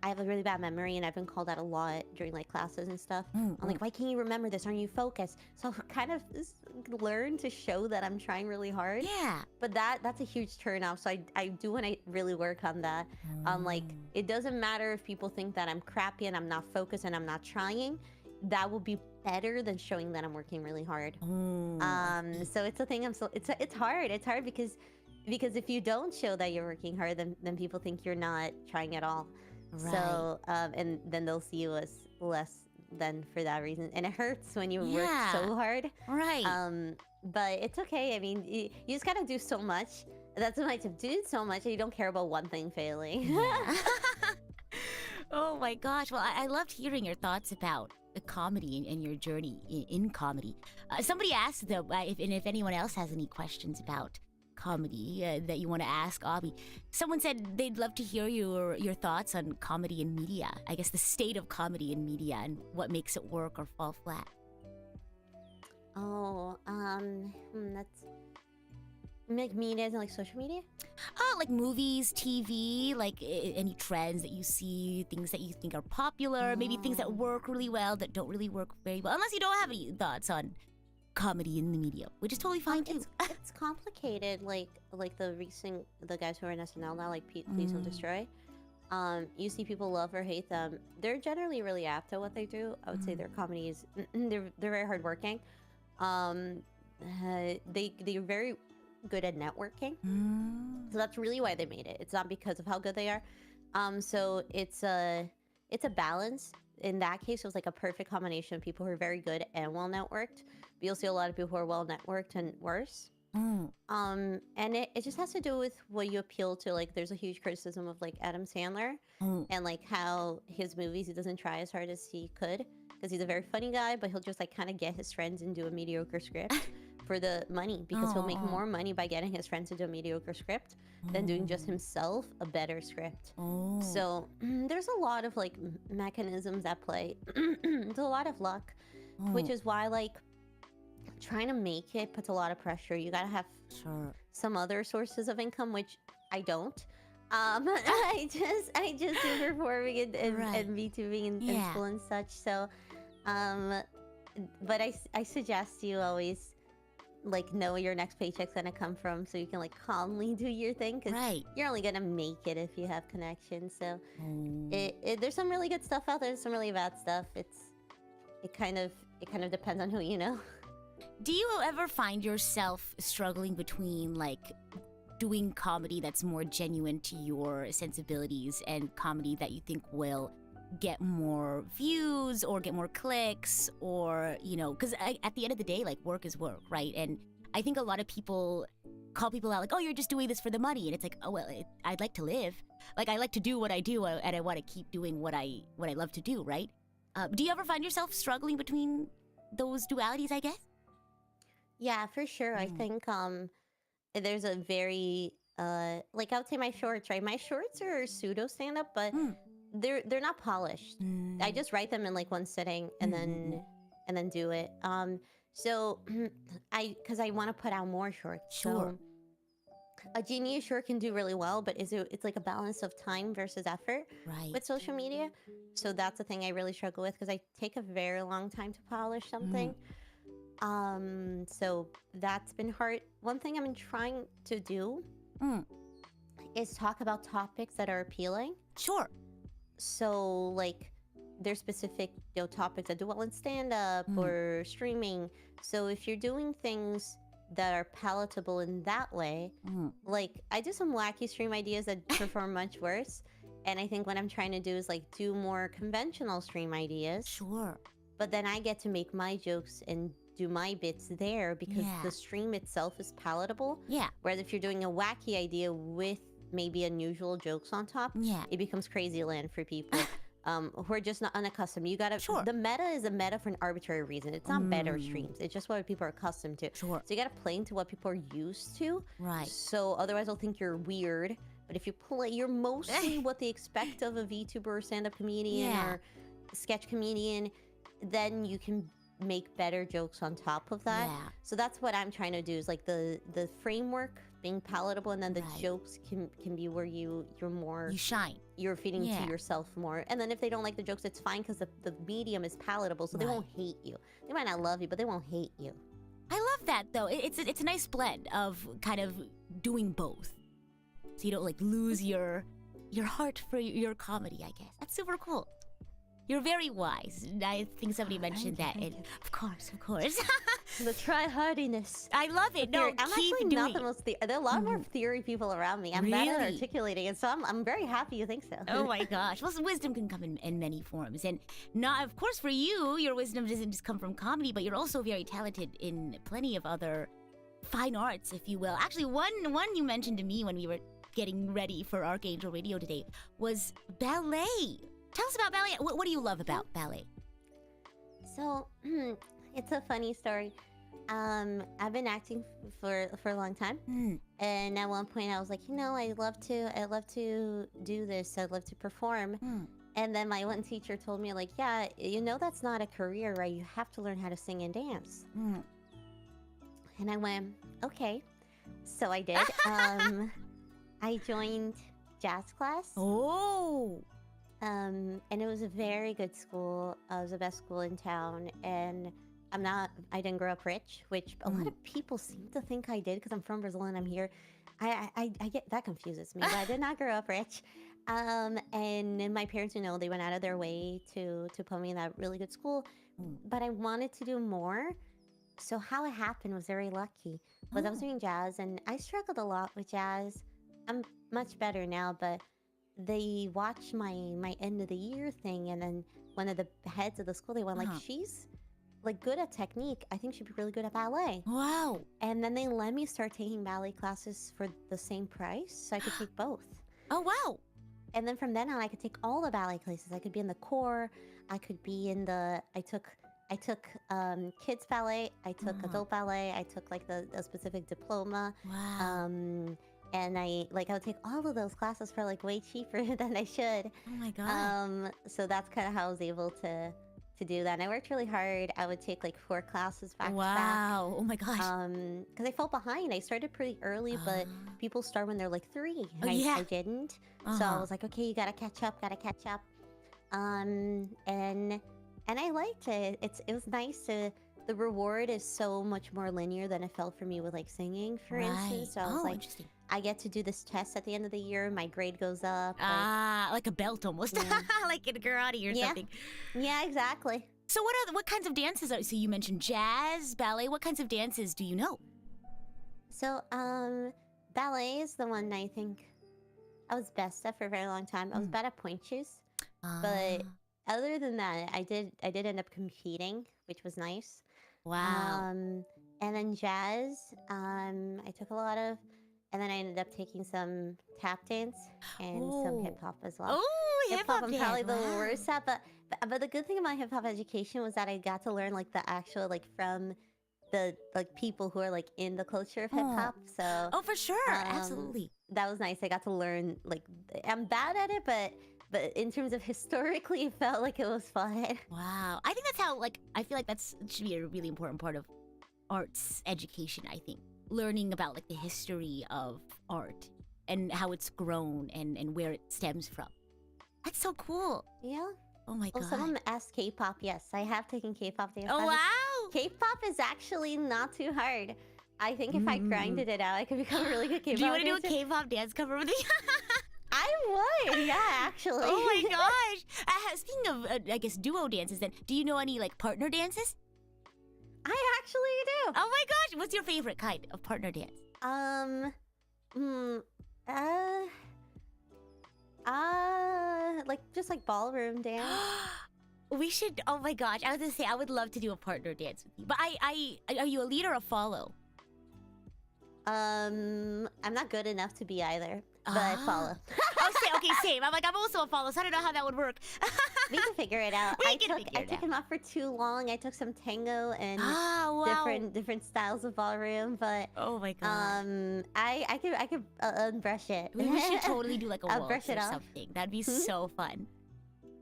I have a really bad memory, and I've been called out a lot during classes and stuff. I'm why can't you remember this? Aren't you focused? So I've kind of learn to show that I'm trying really hard. Yeah. But that's a huge turnoff. So I do want to really work on that. It doesn't matter if people think that I'm crappy and I'm not focused and I'm not trying. That will be better than showing that I'm working really hard. So it's a thing. It's hard. It's hard because if you don't show that you're working hard, then people think you're not trying at all. Right. So and then they'll see you as less than for that reason, and it hurts when you work so hard. Right. But it's okay. I mean, you just gotta do so much. That's what I tip. Do so much, and you don't care about one thing failing. Oh my gosh. Well, I loved hearing your thoughts about comedy and your journey in comedy. Somebody asked though, if anyone else has any questions about comedy that you want to ask Abby. Someone said they'd love to hear your thoughts on comedy and media. I guess the state of comedy and media and what makes it work or fall flat. That's like media and like social media. Like movies, TV, like any trends that you see, things that you think are popular, maybe things that work really well that don't really work very well. Unless you don't have any thoughts on comedy in the media, which is totally fine too. It's complicated. Like the guys who are in SNL now, like Please Don't Destroy. You see people love or hate them. They're generally really apt at what they do. I would say their comedy is they're very hardworking. They're very good at networking. So that's really why they made it. It's not because of how good they are. So it's a balance. In that case, it was like a perfect combination of people who are very good and well networked. But you'll see a lot of people who are well networked and worse. And it just has to do with what you appeal to. Like, there's a huge criticism of like Adam Sandler and like how his movies, he doesn't try as hard as he could because he's a very funny guy, but he'll just like kind of get his friends and do a mediocre script for the money, because he'll make more money by getting his friends to do a mediocre script than doing just himself a better script. So there's a lot of like mechanisms at play. There's a lot of luck, which is why like trying to make it puts a lot of pressure. You gotta have some other sources of income, which I don't. I just do performing and VTubing and school and such. So, but I suggest you always like know where your next paycheck's gonna come from, so you can like calmly do your thing, because you're only gonna make it if you have connections. So there's some really good stuff out there, there's some really bad stuff. It kind of depends on who you know. Do you ever find yourself struggling between like doing comedy that's more genuine to your sensibilities and comedy that you think will get more views or get more clicks, or, you know, because at the end of the day, like, work is work, right? And I think a lot of people call people out like, oh, you're just doing this for the money. And it's like, oh, well, I'd like to live. Like, I like to do what I do, and I want to keep doing what I love to do, right? Do you ever find yourself struggling between those dualities, I guess? Yeah, for sure. I think there's a very like, I would say my shorts, right? My shorts are pseudo stand-up, but they're not polished. I just write them in like one sitting and then do it. So because I want to put out more shorts. So a genius short can do really well, but it's like a balance of time versus effort with social media. So that's the thing I really struggle with, because I take a very long time to polish something. So that's been hard. One thing I've been trying to do is talk about topics that are appealing. So like there's specific topics that do well in stand-up or streaming. So if you're doing things that are palatable in that way, like I do some wacky stream ideas that perform much worse. And I think what I'm trying to do is like do more conventional stream ideas. But then I get to make my jokes and do my bits there, because the stream itself is palatable. Whereas if you're doing a wacky idea with maybe unusual jokes on top, it becomes crazy land for people who are just not unaccustomed. You gotta the meta is a meta for an arbitrary reason. It's not better streams, it's just what people are accustomed to. So you gotta play into what people are used to. So otherwise they'll think you're weird. But if you play, you're mostly what they expect of a VTuber or stand-up comedian or sketch comedian, then you can make better jokes on top of that. So that's what I'm trying to do, is like the framework being palatable, and then the jokes can be where you're more, you shine, you're feeding to yourself more. And then if they don't like the jokes, it's fine, because the medium is palatable, so they won't hate you. They might not love you, but they won't hate you. I love that though. It's a nice blend of kind of doing both, so you don't like lose your heart for your comedy, I guess. That's super cool. You're very wise. I think somebody mentioned that. And of course. The try-hardiness. I love it. No, I'm keep actually doing not the most... There are a lot more theory people around me. I'm bad at articulating it, so I'm very happy you think so. Oh my gosh. Well, wisdom can come in many forms. And not, of course, for you, your wisdom doesn't just come from comedy, but you're also very talented in plenty of other fine arts, if you will. Actually, one you mentioned to me when we were getting ready for RKNGL Radio today was ballet. Tell us about ballet. What do you love about ballet? So, it's a funny story. I've been acting for a long time, and at one point I was like, I'd love to do this. I'd love to perform. And then my one teacher told me, like, yeah, that's not a career, right? You have to learn how to sing and dance. And I went, okay. So I did. I joined jazz class. Oh. And it was a very good school. It was the best school in town. And I didn't grow up rich, which a lot of people seem to think I did because I'm from Brazil and I'm here. I get, that confuses me, but I did not grow up rich. And my parents, they went out of their way to put me in that really good school. But I wanted to do more. So how it happened was very lucky. But I was doing jazz, and I struggled a lot with jazz. I'm much better now, but they watched my end of the year thing, and then one of the heads of the school, they went like, she's like good at technique. I think she'd be really good at ballet. Wow. And then they let me start taking ballet classes for the same price, so I could take both. Oh, wow. And then from then on, I could take all the ballet classes. I could be in the corps. I could be in the. I took kids ballet. I took adult ballet. I took like the specific diploma. Wow. And I would take all of those classes for like way cheaper than I should. Oh my god. So that's kind of how I was able to do that. And I worked really hard. I would take like 4 classes back to back. Wow. Oh my gosh. Because I fell behind. I started pretty early, but people start when they're like 3. And I didn't. So I was like, okay, you gotta catch up. And I liked it. It was nice to. The reward is so much more linear than it felt for me with like singing, for instance. So I was like, interesting. I get to do this test at the end of the year. My grade goes up. Like a belt almost, like in karate or something. Yeah, exactly. So what kinds of dances are? So you mentioned jazz, ballet. What kinds of dances do you know? So ballet is the one I think I was best at for a very long time. I was bad at point shoes, but other than that, I did end up competing, which was nice. Wow. And then jazz, I took a lot of, and then I ended up taking some tap dance and some hip hop as well. Oh, hip hop! I'm probably the worst at, but the good thing about hip hop education was that I got to learn like the actual like from the like people who are like in the culture of hip hop. So for sure, absolutely. That was nice. I got to learn like I'm bad at it, but in terms of historically, it felt like it was fun. Wow. I think that's how, like, I feel like should be a really important part of arts education, I think. Learning about, like, the history of art and how it's grown and where it stems from. That's so cool. Yeah. Oh, my God. Someone asked K-pop. Yes, I have taken K-pop dance. Oh, wow. K-pop is actually not too hard. I think if I grinded it out, I could become a really good K-pop dancer. Do you want to do a K-pop dance cover with me? I would, yeah, actually. Oh my gosh! Speaking of, I guess, duo dances, then, do you know any like partner dances? I actually do. Oh my gosh! What's your favorite kind of partner dance? Like just like ballroom dance. We should. Oh my gosh! I was gonna say I would love to do a partner dance with you, but are you a lead or a follow? I'm not good enough to be either, but I follow. Okay, same. I'm also a follow, so I don't know how that would work. We can figure it out. I took him out for too long. I took some tango and different styles of ballroom, but oh my god, I could unbrush it. We should totally do like a I'll waltz brush it or off. something. That'd be so fun.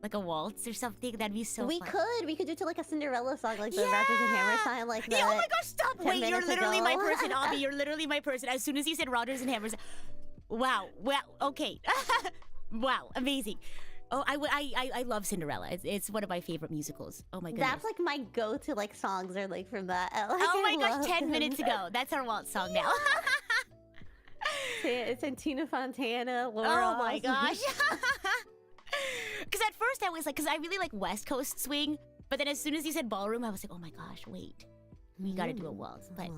Like a waltz or something. That'd be so we fun. We could do to like a Cinderella song, like the Rodgers and Hammer song, like that. Yeah, oh my gosh, stop! Wait, you're literally my person, ago. Abby. You're literally my person. As soon as you said Rodgers and Hammers, wow. Well, okay. Wow, amazing. Oh, I love Cinderella. It's one of my favorite musicals. Oh my goodness. That's like my go-to like songs are like from that. Like, oh my gosh, 10 minutes ago. That's our waltz song now. It's in Tina Fontana. Laura oh my gosh. Because at first I was like, because I really like West Coast swing, but then as soon as you said ballroom, I was like, oh my gosh, wait, we got to do a waltz. But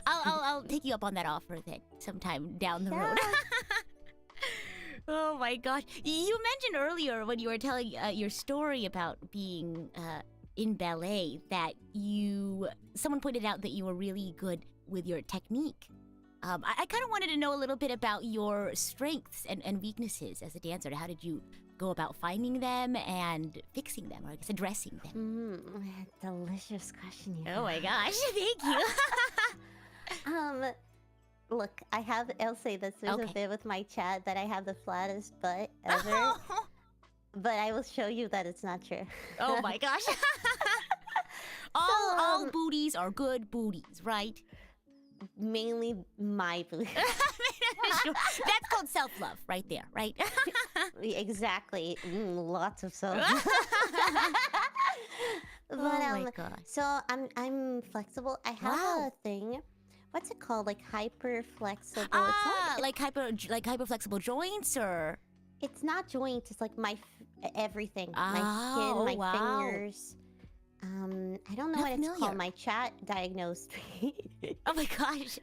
I'll take you up on that offer then sometime down the road. Oh my gosh, you mentioned earlier when you were telling your story about being in ballet that someone pointed out that you were really good with your technique. I kind of wanted to know a little bit about your strengths and weaknesses as a dancer. How did you go about finding them and fixing them, or I guess addressing them? Delicious question. Oh my gosh, thank you. Look, I'll say this, there's a bit with my chat that I have the flattest butt ever. Oh, But I will show you that it's not true. oh my gosh. all booties are good booties, right? Mainly my booty. Sure. That's called self-love right there, right? Exactly. Lots of self. But, oh my god. So I'm flexible. I have a thing. What's it called? Like hyper flexible. Like hyper flexible joints, or It's not joints. It's like my everything. My skin, my fingers. I don't know what it's called. My chat diagnosed me. Oh my gosh.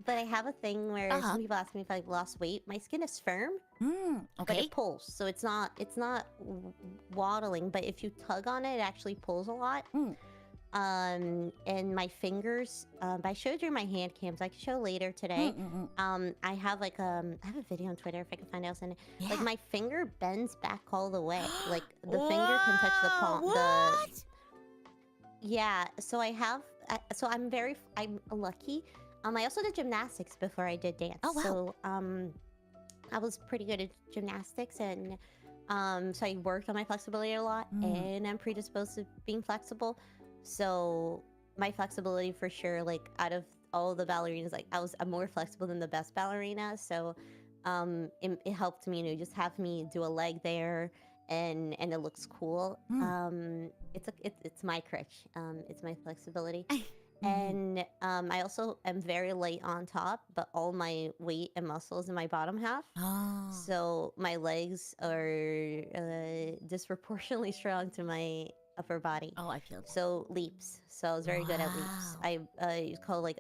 But I have a thing where some people ask me if I've lost weight. My skin is firm, but it pulls. So it's not waddling. But if you tug on it, it actually pulls a lot. And my fingers. I showed you my hand cams. I can show later today. I have like I have a video on Twitter if I can find it. I'll send it. Yeah. Like my finger bends back all the way. Like the finger can touch the palm. What? Yeah. So I'm lucky. I also did gymnastics before I did dance. Oh wow. So I was pretty good at gymnastics, and so I worked on my flexibility a lot, and I'm predisposed to being flexible. So my flexibility for sure, like out of all the ballerinas, like I'm more flexible than the best ballerina. So it helped me, just have me do a leg there, and it looks cool. It's my crutch. It's my flexibility. And I also am very light on top, but all my weight and muscles in my bottom half. So my legs are disproportionately strong to my upper body. Oh, I feel that. So leaps. So I was very good at leaps. I call like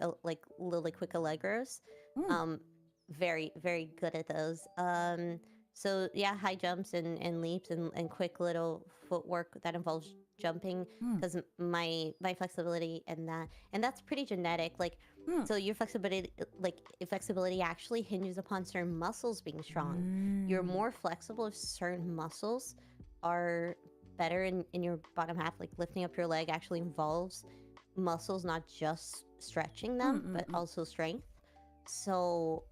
little quick allegros. Very, very good at those. So yeah, high jumps and leaps and quick little footwork that involves jumping, because my flexibility and that's pretty genetic. Like so your flexibility actually hinges upon certain muscles being strong. You're more flexible if certain muscles are better in your bottom half. Like lifting up your leg actually involves muscles, not just stretching them, but also strength. So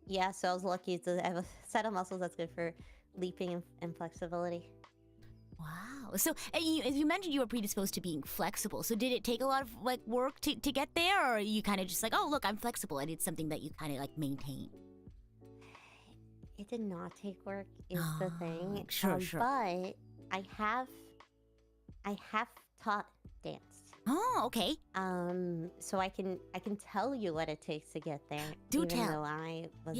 yeah, so I was lucky to have a set of muscles that's good for leaping and flexibility. Wow. So as you mentioned, you were predisposed to being flexible. So did it take a lot of like work to get there, or are you kind of just like, oh look, I'm flexible, and it's something that you kind of like maintain? It did not take work, is the thing. Sure. But I have taught dance. Oh, okay. So I can tell you what it takes to get there. Do even tell. Though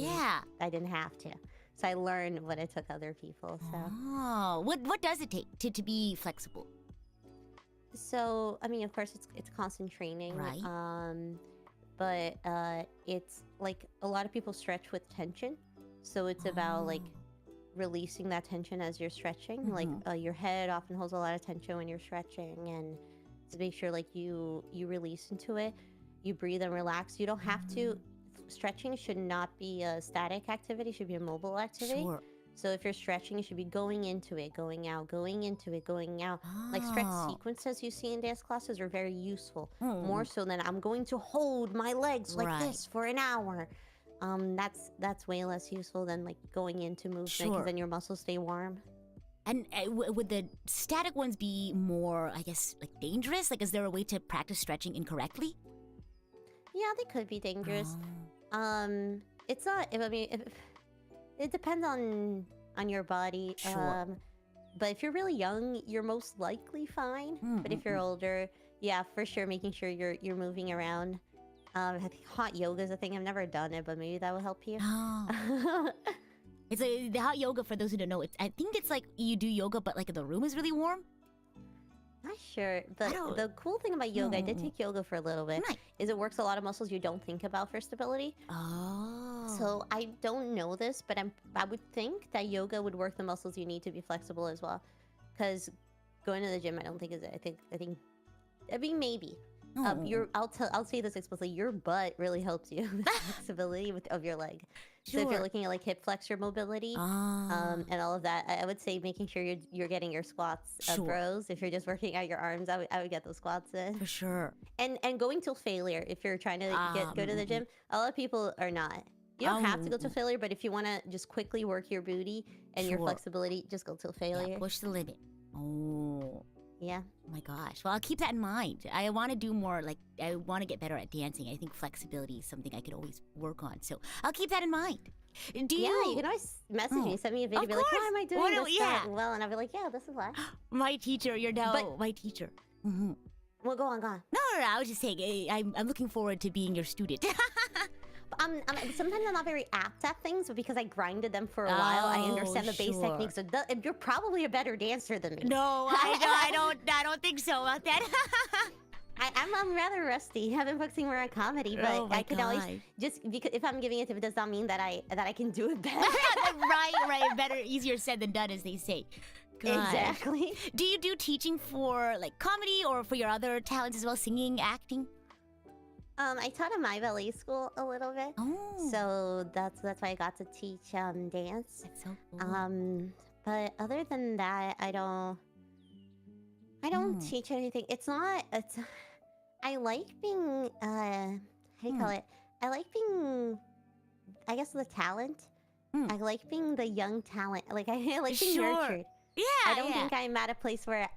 I didn't have to. So I learned what it took other people. So. Oh, what does it take to be flexible? So I mean, of course, it's constant training. Right. But it's like a lot of people stretch with tension. So it's about like releasing that tension as you're stretching. Like your head often holds a lot of tension when you're stretching, and to make sure like you release into it, you breathe and relax. You don't have to. Stretching should not be a static activity, it should be a mobile activity. Sure. So if you're stretching, you should be going into it, going out, going into it, going out. Like stretch sequences you see in dance classes are very useful. More so than I'm going to hold my legs like this for an hour. That's way less useful than like going into movement, because then your muscles stay warm. And would the static ones be more, I guess, like dangerous? Like, is there a way to practice stretching incorrectly? Yeah, they could be dangerous. It's not. I mean, it depends on your body. Sure. But if you're really young, you're most likely fine. But if you're older, yeah, for sure, making sure you're moving around. I think hot yoga is a thing. I've never done it, but maybe that will help you. It's the hot yoga, for those who don't know. I think it's like you do yoga, but like the room is really warm. Not sure. The cool thing about yoga, I did take yoga for a little bit, is it works a lot of muscles you don't think about for stability. So I don't know this, but I would think that yoga would work the muscles you need to be flexible as well. Because going to the gym, I don't think is it. I mean, maybe. I'll say this explicitly. Your butt really helps you with the flexibility of your leg. So if you're looking at like hip flexor mobility, and all of that, I would say making sure you're getting your squats bros. If you're just working out your arms, I would get those squats in. For sure. And going till failure if you're trying to go to the gym. A lot of people are not. You don't have to go to failure, but if you want to just quickly work your booty and your flexibility, just go till failure. Yeah, push the limit. Oh. Yeah. Oh my gosh. Well, I'll keep that in mind. I want to do more, like, I want to get better at dancing. I think flexibility is something I could always work on. So I'll keep that in mind. You can always message me, send me a video, be like, why am I doing this that well? And I'll be like, yeah, this is why. My teacher, you're now my teacher. Mm-hmm. Well, go on. No, I was just saying, I'm looking forward to being your student. Sometimes I'm not very apt at things, but because I grinded them for a while, I understand the base techniques. So you're probably a better dancer than me. No, I don't think so about that. I'm rather rusty. I've been focusing more on comedy, but I can always just because if I'm giving it to it does not mean that I can do it better. right. Better, easier said than done, as they say. Gosh. Exactly. Do you do teaching for like comedy or for your other talents as well, singing, acting? I taught at my ballet school a little bit. Oh. So that's why I got to teach dance. That's so cool. But other than that, I don't teach anything. I like being how do you call it? I like being, I guess, the talent. I like being the young talent. Like I like being nurtured. Yeah. I don't think I'm at a place where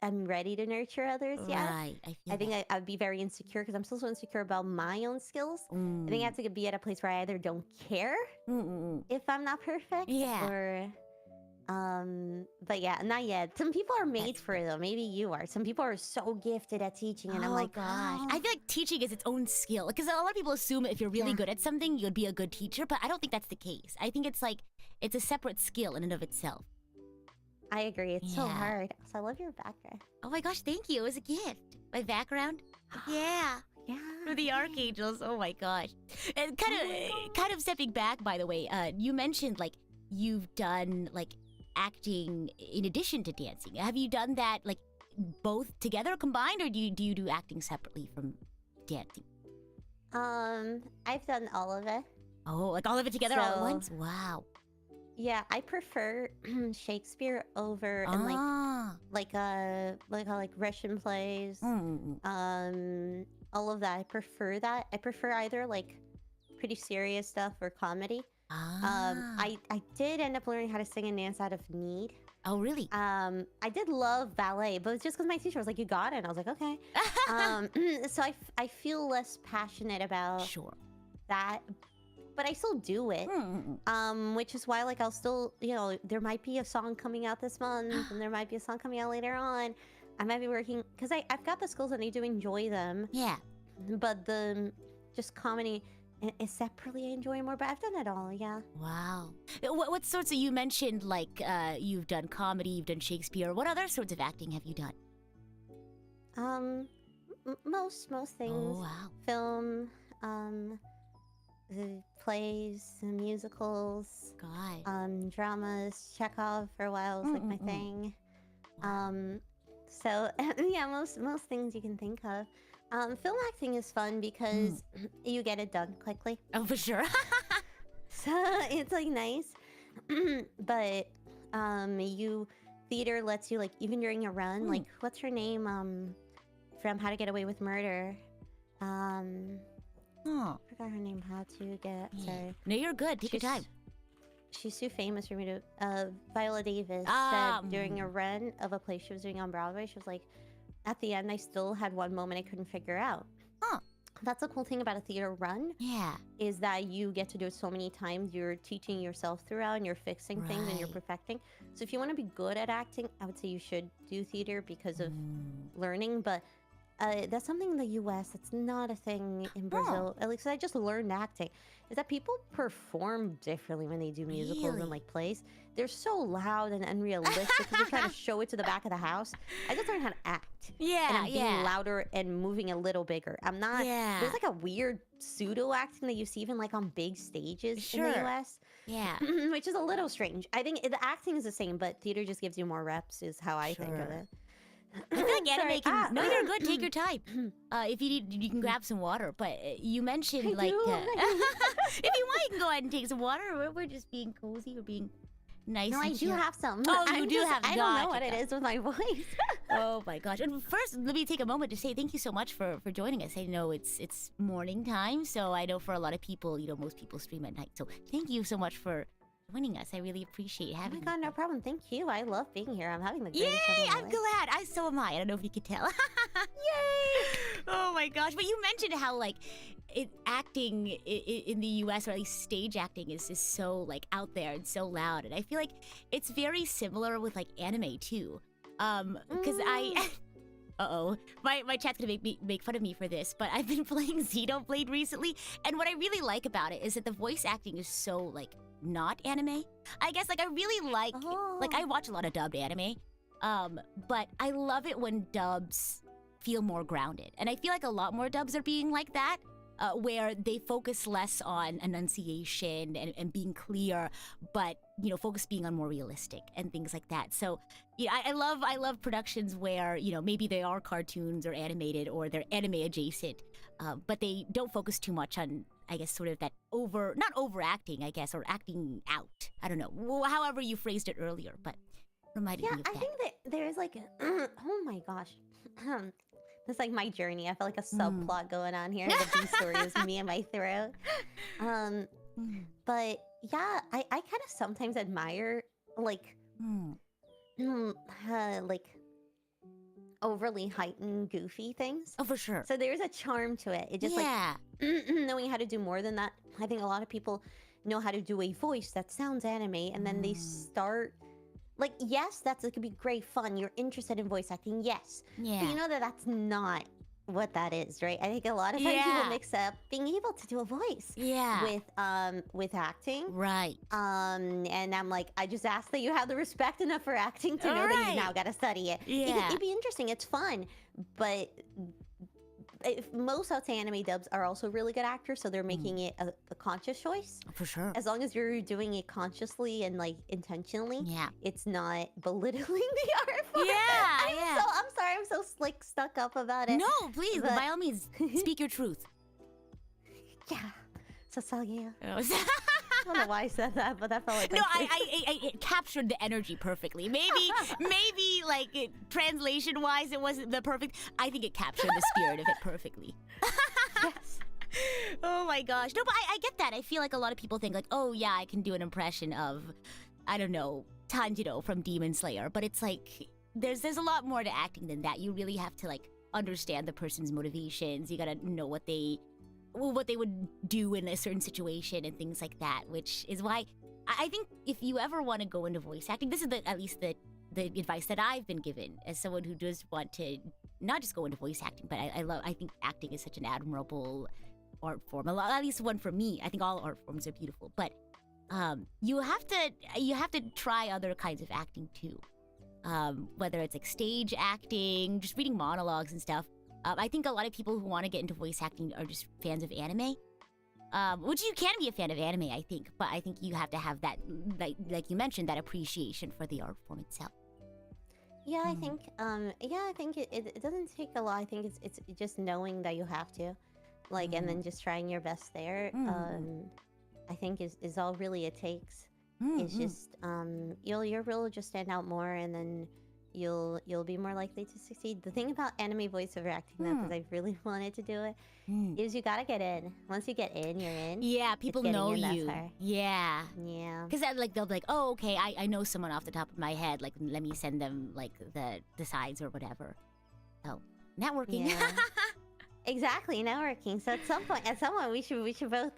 I'm ready to nurture others yet. Right. I think I'd be very insecure because I'm still so insecure about my own skills. I think I have to be at a place where I either don't care if I'm not perfect, or but yeah, not yet. Some people are made for it though. Maybe you are. Some people are so gifted at teaching, and I'm like, gosh, I feel like teaching is its own skill because a lot of people assume if you're really good at something, you'd be a good teacher, but I don't think that's the case. I think it's a separate skill in and of itself. I agree. It's so hard. So I love your background. Oh my gosh, thank you. It was a gift. My background? Yeah. For the RKNGLs. Oh my gosh. And kind of stepping back, by the way, you mentioned like you've done like acting in addition to dancing. Have you done that like both together combined, or do you do acting separately from dancing? I've done all of it. Oh, like all of it together all at once? Wow. Yeah, I prefer Shakespeare over and like Russian plays, all of that. I prefer that. I prefer either like pretty serious stuff or comedy. I did end up learning how to sing and dance out of need. Oh, really? I did love ballet, but it's just because my teacher was like, "You got it," and I was like, "Okay." So I feel less passionate about that. But I still do it, which is why, like, I'll still, there might be a song coming out this month, and there might be a song coming out later on. I might be working, because I've got the skills and I do enjoy them. Yeah. But just comedy is separately I enjoy more, but I've done it all, yeah. Wow. What sorts of, you mentioned, like, you've done comedy, you've done Shakespeare. What other sorts of acting have you done? Most things. Oh, wow. Film, the plays, the musicals, dramas. Chekhov for a while was like my thing. So yeah, most things you can think of. Film acting is fun because you get it done quickly. Oh, for sure. So it's like nice, but theater lets you, like, even during a run, like, what's her name from How to Get Away with Murder? I forgot her name. How to Get... Sorry. No, you're good. Take your time. She's too famous for me to... Viola Davis said during a run of a play she was doing on Broadway, she was like, at the end, I still had one moment I couldn't figure out. That's the cool thing about a theater run. Yeah. Is that you get to do it so many times. You're teaching yourself throughout, and you're fixing things, and you're perfecting. So if you want to be good at acting, I would say you should do theater because of learning. But that's something in the U.S. that's not a thing in Brazil. At least I just learned acting. Is that people perform differently when they do musicals and like plays. They're so loud and unrealistic because they're trying to show it to the back of the house. I just learned how to act. Yeah, and I'm being louder and moving a little bigger. I'm not. There's like a weird pseudo acting that you see even like on big stages in the U.S. Yeah, which is a little strange. I think the acting is the same, but theater just gives you more reps. Is how I think of it. I feel like anime Sorry. can. No, you're good. Take your time. If you need, you can grab some water. But you mentioned I like, do. if you want, you can go ahead and take some water. We're just being cozy. We're being nice. No, and I do chill. have some. Oh, you do have. I don't know what it is with my voice. Oh my gosh! And first, let me take a moment to say thank you so much for joining us. I know it's morning time, so I know for a lot of people, most people stream at night. So thank you so much for joining us. I really appreciate Oh having my god, no problem. Thank you. I love being here. I'm having the you. greatest time Yay! of my I'm life. glad. So am I. I don't know if you could tell. Yay! Oh my gosh! But you mentioned how like acting in the U.S. or at least stage acting is so like out there and so loud, and I feel like it's very similar with like anime too. Because I. Uh-oh. My chat's gonna make fun of me for this, but I've been playing Xenoblade recently, and what I really like about it is that the voice acting is so, like, not anime. I guess, like, I really like I watch a lot of dubbed anime, but I love it when dubs feel more grounded. And I feel like a lot more dubs are being like that, where they focus less on enunciation and being clear, but focus being on more realistic and things like that. So I love productions where maybe they are cartoons or animated or they're anime adjacent, but they don't focus too much on, I guess, sort of that not overacting, I guess, or acting out. I don't know, however you phrased it earlier, but reminded me of that. I think that there's like oh my gosh. It's like my journey. I feel like a subplot going on here. The B story is me and my throat. But yeah, I kind of sometimes admire like like overly heightened, goofy things. Oh, for sure. So there's a charm to it. It just like knowing how to do more than that. I think a lot of people know how to do a voice that sounds anime, and then they start. Like, yes, it could be great fun. You're interested in voice acting, yes. Yeah. But you know that that's not what that is, right? I think a lot of times people mix up being able to do a voice with acting. Right. And I'm like, I just ask that you have the respect enough for acting to know that you now gotta study it. Yeah. It'd be interesting, it's fun, but most, I'd say, anime dubs are also really good actors, so they're making it a conscious choice. For sure. As long as you're doing it consciously and like intentionally, it's not belittling the art form. I'm sorry, I'm so like stuck up about it. No, please, by all means, speak your truth. Yeah. Sasageya. Oh, I don't know why I said that, but that felt like no, it captured the energy perfectly. Maybe like translation-wise, it wasn't the perfect. I think it captured the spirit of it perfectly. Yes. Oh my gosh. No, but I get that. I feel like a lot of people think like, oh yeah, I can do an impression of, I don't know, Tanjiro from Demon Slayer. But it's like, there's a lot more to acting than that. You really have to like understand the person's motivations. You gotta know what they would do in a certain situation and things like that, which is why I think if you ever want to go into voice acting, this is at least the advice that I've been given as someone who does want to not just go into voice acting, but I think acting is such an admirable art form. At least one for me. I think all art forms are beautiful, but you have to try other kinds of acting too. Whether it's like stage acting, just reading monologues and stuff. I think a lot of people who want to get into voice acting are just fans of anime. Which you can be a fan of anime, I think, but I think you have to have that, like you mentioned, that appreciation for the art form itself. Yeah, I think it doesn't take a lot. I think it's just knowing that you have to, like, and then just trying your best there. I think is all really it takes. It's just your role will just stand out more, and then you'll be more likely to succeed. The thing about anime voiceover acting, though, because I really wanted to do it, is you gotta get in. Once you get in, you're in. Yeah, people know you. Yeah. Because like they'll be like, oh, okay, I know someone off the top of my head. Like, let me send them like the sides or whatever. So networking. Yeah. Exactly, networking. So at some point, we should both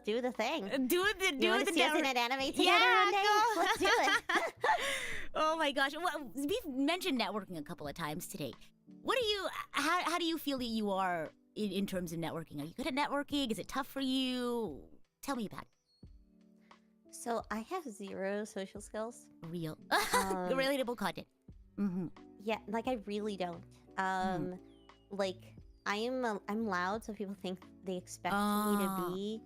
do the thing. Do the see us in an anime together one day? Go. Let's do it. Oh my gosh, well, we've mentioned networking a couple of times today. How do you feel that you are in terms of networking? Are you good at networking? Is it tough for you? Tell me about it. So I have 0 social skills. Real, relatable content. Yeah, like I really don't. Like I'm loud, so people think they expect me to be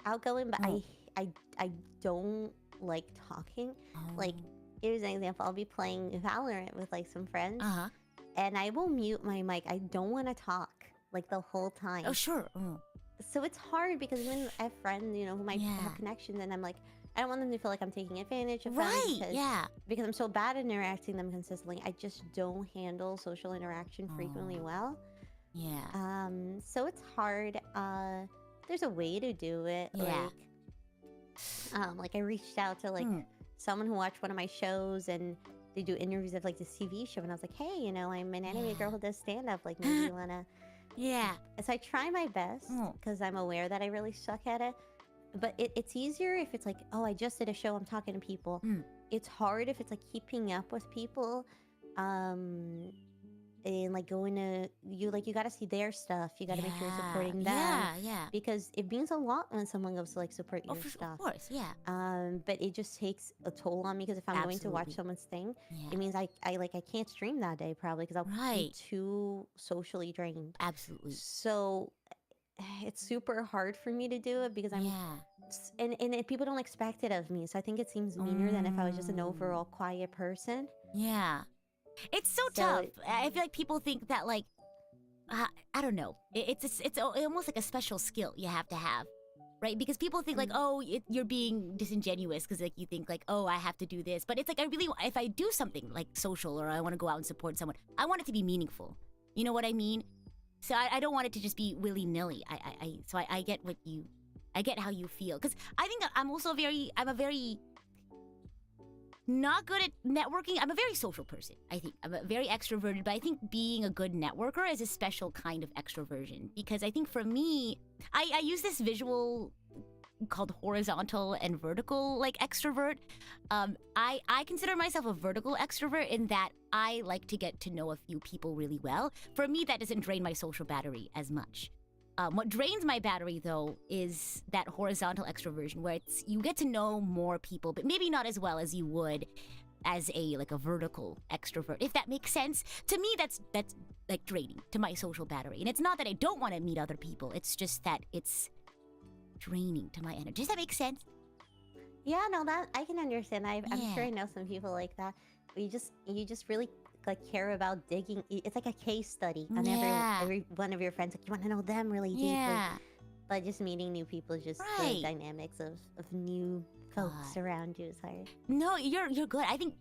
outgoing, but I don't like talking. Like, here's an example. I'll be playing Valorant with like some friends, and I will mute my mic. I don't want to talk like the whole time. Oh, sure. So it's hard because when I have friends, you know, who might have connections, and I'm like, I don't want them to feel like I'm taking advantage of them. Because I'm so bad at interacting them consistently. I just don't handle social interaction frequently well. Yeah. So it's hard. There's a way to do it. Yeah. Like I reached out to like someone who watched one of my shows, and they do interviews of like this TV show, and I was like, hey, you know, I'm an anime girl who does stand up. Like, maybe you wanna. Yeah. So I try my best because I'm aware that I really suck at it. But it's easier if it's like, oh, I just did a show, I'm talking to people. It's hard if it's like keeping up with people. And like going to you got to see their stuff. You got to make sure you're supporting them. Yeah. Because it means a lot when someone goes to like support your stuff. Of course, yeah. But it just takes a toll on me because if I'm going to watch someone's thing, it means I can't stream that day probably because I'll be too socially drained. Absolutely. So it's super hard for me to do it because I'm and people don't expect it of me. So I think it seems meaner than if I was just an overall quiet person. Yeah. It's so tough. I feel like people think that like I don't know. It's almost like a special skill you have to have, right? Because people think like, oh, you're being disingenuous because like you think like, oh, I have to do this. But it's like if I do something like social or I want to go out and support someone, I want it to be meaningful. You know what I mean? So I don't want it to just be willy-nilly. I get how you feel because I think I'm a very not good at networking. I'm a very social person, I think. I'm a very extroverted, but I think being a good networker is a special kind of extroversion. Because I think for me, I use this visual called horizontal and vertical, like extrovert. I consider myself a vertical extrovert in that I like to get to know a few people really well. For me, that doesn't drain my social battery as much. What drains my battery, though, is that horizontal extroversion, where you get to know more people, but maybe not as well as you would as a vertical extrovert, if that makes sense. To me, that's like draining to my social battery. And it's not that I don't want to meet other people. It's just that it's draining to my energy. Does that make sense? Yeah, no, that I can understand. I'm sure I know some people like that. You just really like care about digging. It's like a case study on every one of your friends. Like you want to know them really deeply. But just meeting new people is just the dynamics of new folks around you is hard. No, you're good. I think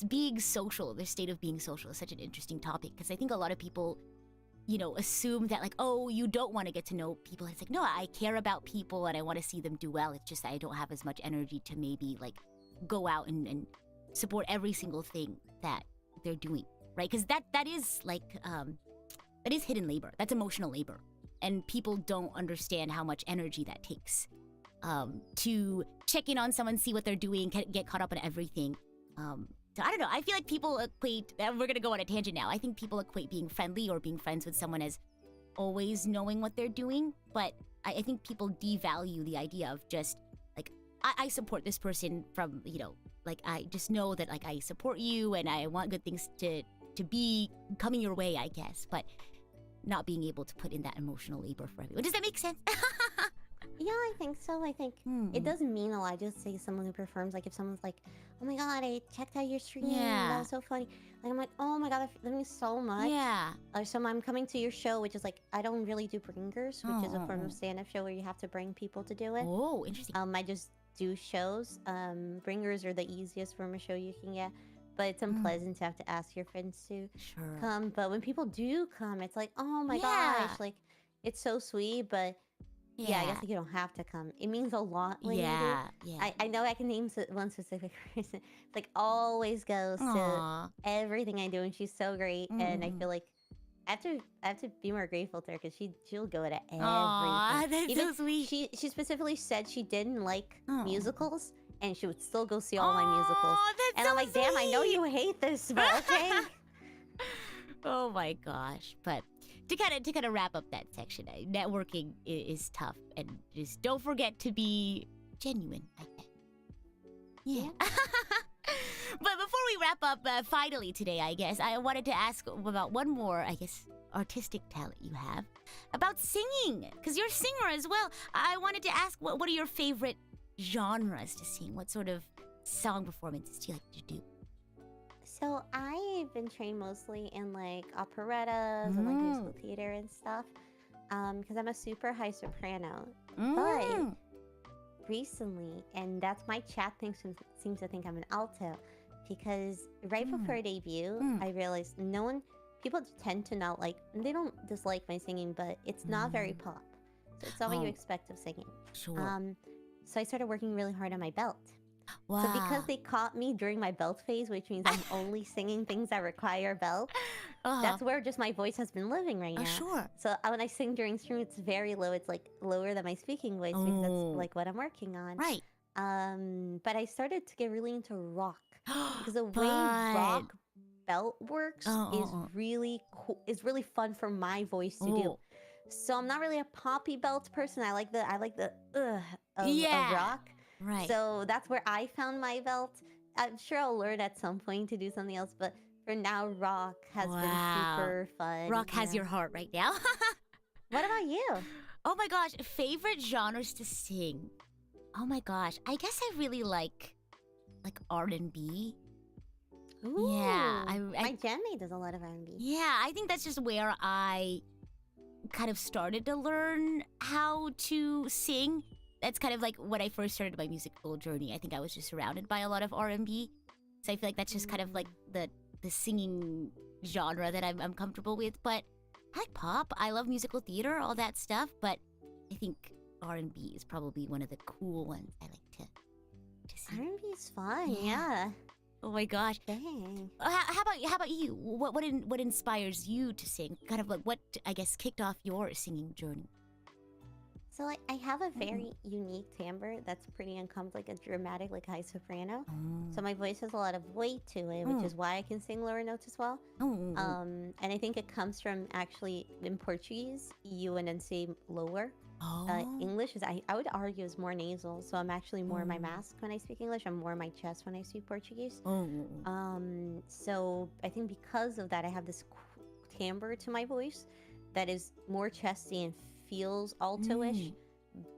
being social, the state of being social, is such an interesting topic because I think a lot of people, you know, assume that like, oh, you don't want to get to know people. It's like, no, I care about people and I want to see them do well. It's just that I don't have as much energy to maybe like go out and support every single thing that they're doing, right? Because that is like that is hidden labor. That's emotional labor, and people don't understand how much energy that takes to check in on someone, see what they're doing, get caught up in everything. So I don't know. I feel like people equate. We're gonna go on a tangent now. I think people equate being friendly or being friends with someone as always knowing what they're doing, but I think people devalue the idea of just like I support this person from, you know, like I just know that like I support you and I want good things to be coming your way, I guess, but not being able to put in that emotional labor for everyone. Does that make sense? Yeah, I think so. I think it doesn't mean a lot. Just say someone who performs, like if someone's like, oh my god, I checked out your stream, that was so funny. Like I'm like, oh my god, that means so much. So I'm coming to your show, which is like, I don't really do bringers, which is a form of stand-up show where you have to bring people to do it. Oh, interesting. I just do shows. Bringers are the easiest form of show you can get, but it's unpleasant to have to ask your friends to come. But when people do come, it's like, oh my gosh, like it's so sweet. But I guess like, you don't have to come. It means a lot when you do. I know I can name one specific person. Like always goes to everything I do, and she's so great. And I feel like I have to be more grateful to her because she'll go to everything. Aww, that's so sweet. She specifically said she didn't like musicals, and she would still go see all my musicals. And I'm like, sweet. Damn, I know you hate this, but okay. Oh my gosh! But to kind of wrap up that section, networking is tough, and just don't forget to be genuine. I guess. Yeah. But before we wrap up, finally today, I guess, I wanted to ask about one more, I guess, artistic talent you have, about singing, because you're a singer as well. I wanted to ask, what are your favorite genres to sing? What sort of song performances do you like to do? So I've been trained mostly in like operettas and like musical theater and stuff. Because I'm a super high soprano. But recently, and that's my chat seems to think I'm an alto, because right before debut, I realized people tend to not like, they don't dislike my singing, but it's not very pop. So it's not what you expect of singing. Sure. So I started working really hard on my belt. Wow. So because they caught me during my belt phase, which means I'm only singing things that require belt, that's where just my voice has been living right now. Sure. So when I sing during stream, it's very low. It's like lower than my speaking voice because that's like what I'm working on. Right. But I started to get really into rock because the way rock belt works is really cool. Is really fun for my voice to do. So I'm not really a poppy belt person. I like the of rock. Right. So that's where I found my belt. I'm sure I'll learn at some point to do something else, but for now, rock has been super fun. Rock has your heart right now. What about you? Oh my gosh, favorite genres to sing. Oh my gosh, I guess I really like R&B. Ooh, yeah, my bandmate does a lot of R&B. Yeah, I think that's just where I kind of started to learn how to sing. That's kind of like when I first started my musical journey. I think I was just surrounded by a lot of R&B. So I feel like that's just kind of like the singing genre that I'm comfortable with. But I like pop. I love musical theater, all that stuff. But I think R&B is probably one of the cool ones I like to sing. R&B is fun, yeah. Oh my gosh. Dang. How about you? What inspires you to sing? Kind of like what, I guess, kicked off your singing journey? So I have a very unique timbre that's pretty uncommon, like a dramatic, like high soprano. So my voice has a lot of weight to it, which is why I can sing lower notes as well. And I think it comes from actually in Portuguese, you enunciate lower. English is, I would argue, is more nasal. So I'm actually more in my mask when I speak English. I'm more in my chest when I speak Portuguese. So I think because of that, I have this timbre to my voice that is more chesty and feels alto-ish,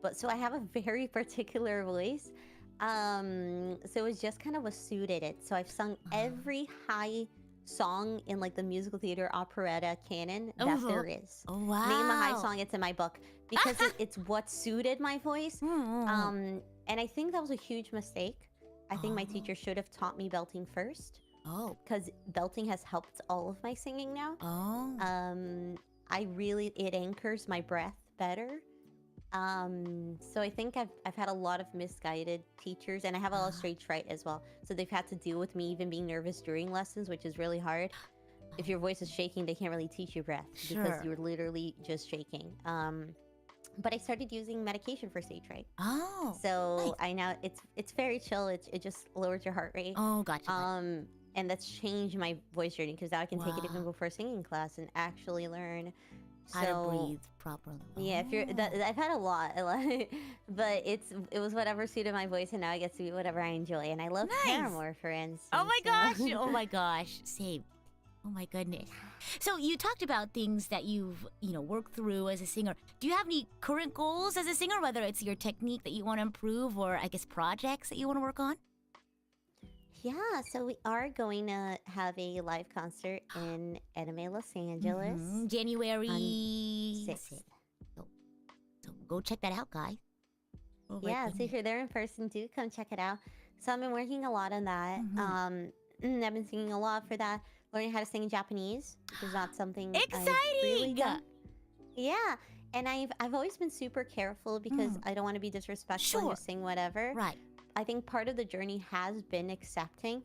but so I have a very particular voice. So it was just kind of what suited it. So I've sung every high song in like the musical theater operetta canon that there is. Oh wow! Name a high song, it's in my book because it's what suited my voice. And I think that was a huge mistake. I think my teacher should have taught me belting first. Because belting has helped all of my singing now. It anchors my breath better. So I think I've had a lot of misguided teachers, and I have a lot of stage fright as well. So they've had to deal with me even being nervous during lessons, which is really hard. If your voice is shaking, they can't really teach you breath because you're literally just shaking. But I started using medication for stage fright. So nice. I now it's very chill. It just lowers your heart rate. Gotcha. And that's changed my voice journey because now I can take it even before singing class and actually learn how to breathe properly. Yeah, I've had a lot, but it was whatever suited my voice, and now I get to be whatever I enjoy. And I love Paramore, for instance. Oh my gosh! Oh my gosh! Same. Oh my goodness. So you talked about things that you've worked through as a singer. Do you have any current goals as a singer, whether it's your technique that you want to improve, or I guess projects that you want to work on? Yeah, so we are going to have a live concert in Anime, Los Angeles. January 6th. So go check that out, guys. So if you're there in person, do come check it out. So I've been working a lot on that. I've been singing a lot for that. Learning how to sing in Japanese, which is not something exciting! I've really done. Yeah, and I've always been super careful because I don't want to be disrespectful and just sing whatever. Right. I think part of the journey has been accepting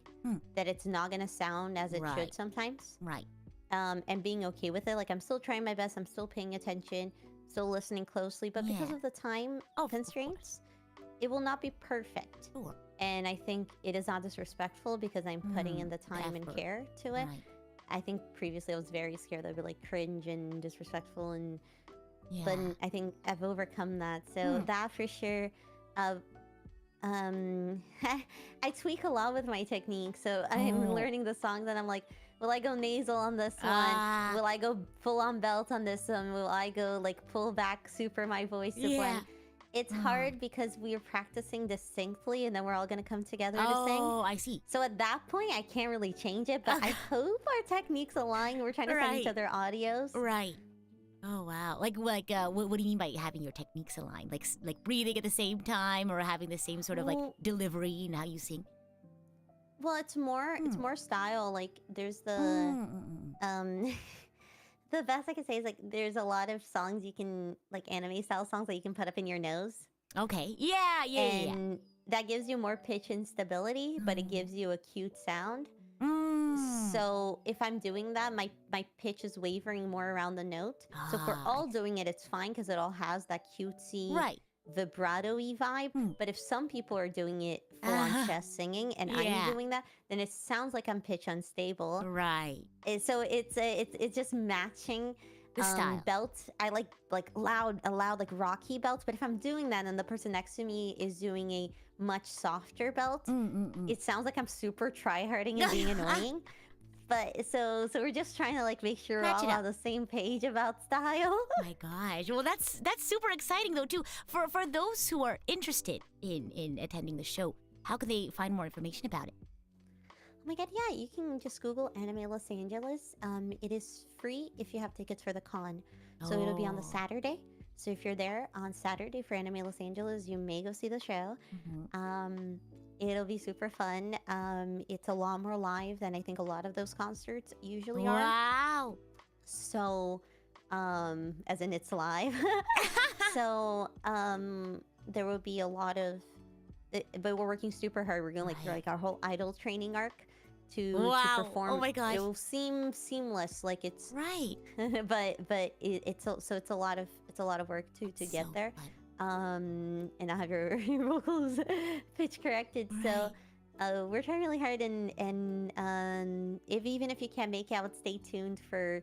that it's not going to sound as it should sometimes. Right. And being okay with it. Like, I'm still trying my best. I'm still paying attention, still listening closely. But because of the time constraints, it will not be perfect. Sure. And I think it is not disrespectful because I'm putting in the time and care to it. Right. I think previously I was very scared that I'd be like cringe and disrespectful. But I think I've overcome that. So that for sure. I tweak a lot with my technique, so I'm learning the songs and I'm like, will I go nasal on this one? Will I go full on belt on this one? Will I go like pull back super my voice to blend? It's hard because we are practicing distinctly, and then we're all gonna come together to sing. Oh, I see. So at that point, I can't really change it, but I hope our techniques align. We're trying to send each other audios. Right. Oh wow! What do you mean by having your techniques aligned? Like breathing at the same time, or having the same sort of like delivery in how you sing? Well, it's more style. Like there's the the best I can say is like there's a lot of songs you can like anime style songs that you can put up in your nose. Okay. Yeah. And that gives you more pitch and stability, but it gives you a cute sound. So if I'm doing that, my pitch is wavering more around the note. So if we're all doing it, it's fine because it all has that cutesy, vibrato-y vibe. But if some people are doing it full on chest singing and I'm doing that, then it sounds like I'm pitch unstable. Right. And so it's just matching the style. Belts. I like loud, like rocky belts. But if I'm doing that and the person next to me is doing a much softer belt, it sounds like I'm super try-harding and being annoying. But so we're just trying to like make sure we're all on the same page about style. Oh my gosh. Well, that's super exciting though too. For those who are interested in attending the show, how can they find more information about it? Oh my god, yeah, you can just Google Anime Los Angeles. It is free if you have tickets for the con. So it'll be on the Saturday. So if you're there on Saturday for Anime Los Angeles, you may go see the show. It'll be super fun. It's a lot more live than I think a lot of those concerts usually are. Wow. So, as in it's live. So, there will be a lot of, but we're working super hard. We're going like our whole idol training arc to perform. Oh my gosh. It will seem seamless, like it's but it's a lot of work to get there. And I have your vocals pitch corrected. So we're trying really hard, and even if you can't make out, stay tuned for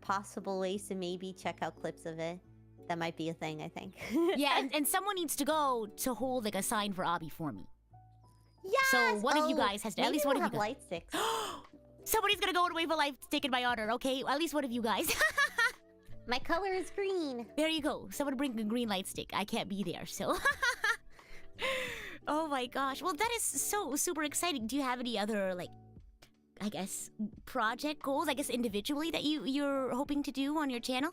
possible ways to maybe check out clips of it. That might be a thing, I think. Yeah, and someone needs to go to hold like a sign for Abby for me. Yes! So one of you guys has to, at least one of you guys. Light sticks. Somebody's gonna go and wave a light stick in my honor, okay? At least one of you guys. My color is green. There you go. Someone bring a green light stick. I can't be there, so. Oh my gosh. Well, that is so super exciting. Do you have any other, like, I guess, project goals, I guess, individually that you're hoping to do on your channel?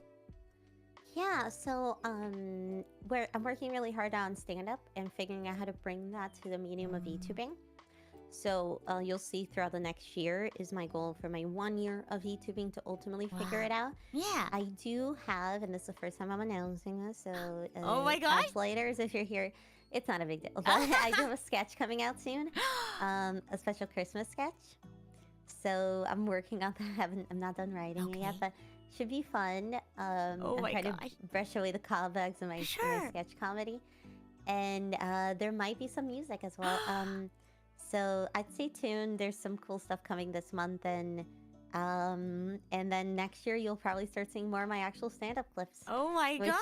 Yeah, so I'm working really hard on stand-up and figuring out how to bring that to the medium of YouTubing. So you'll see throughout the next year is my goal for my 1 year of YouTubing to ultimately figure it out. Yeah. I do have, and this is the first time I'm announcing this, so oh my gosh. translators, if you're here, it's not a big deal. But I do have a sketch coming out soon, a special Christmas sketch. So I'm working on that. I'm not done writing it yet, but should be fun. I'm trying to brush away the cobwebs in my sketch comedy. And there might be some music as well. So I'd stay tuned. There's some cool stuff coming this month, and then next year you'll probably start seeing more of my actual stand-up clips. Oh my god!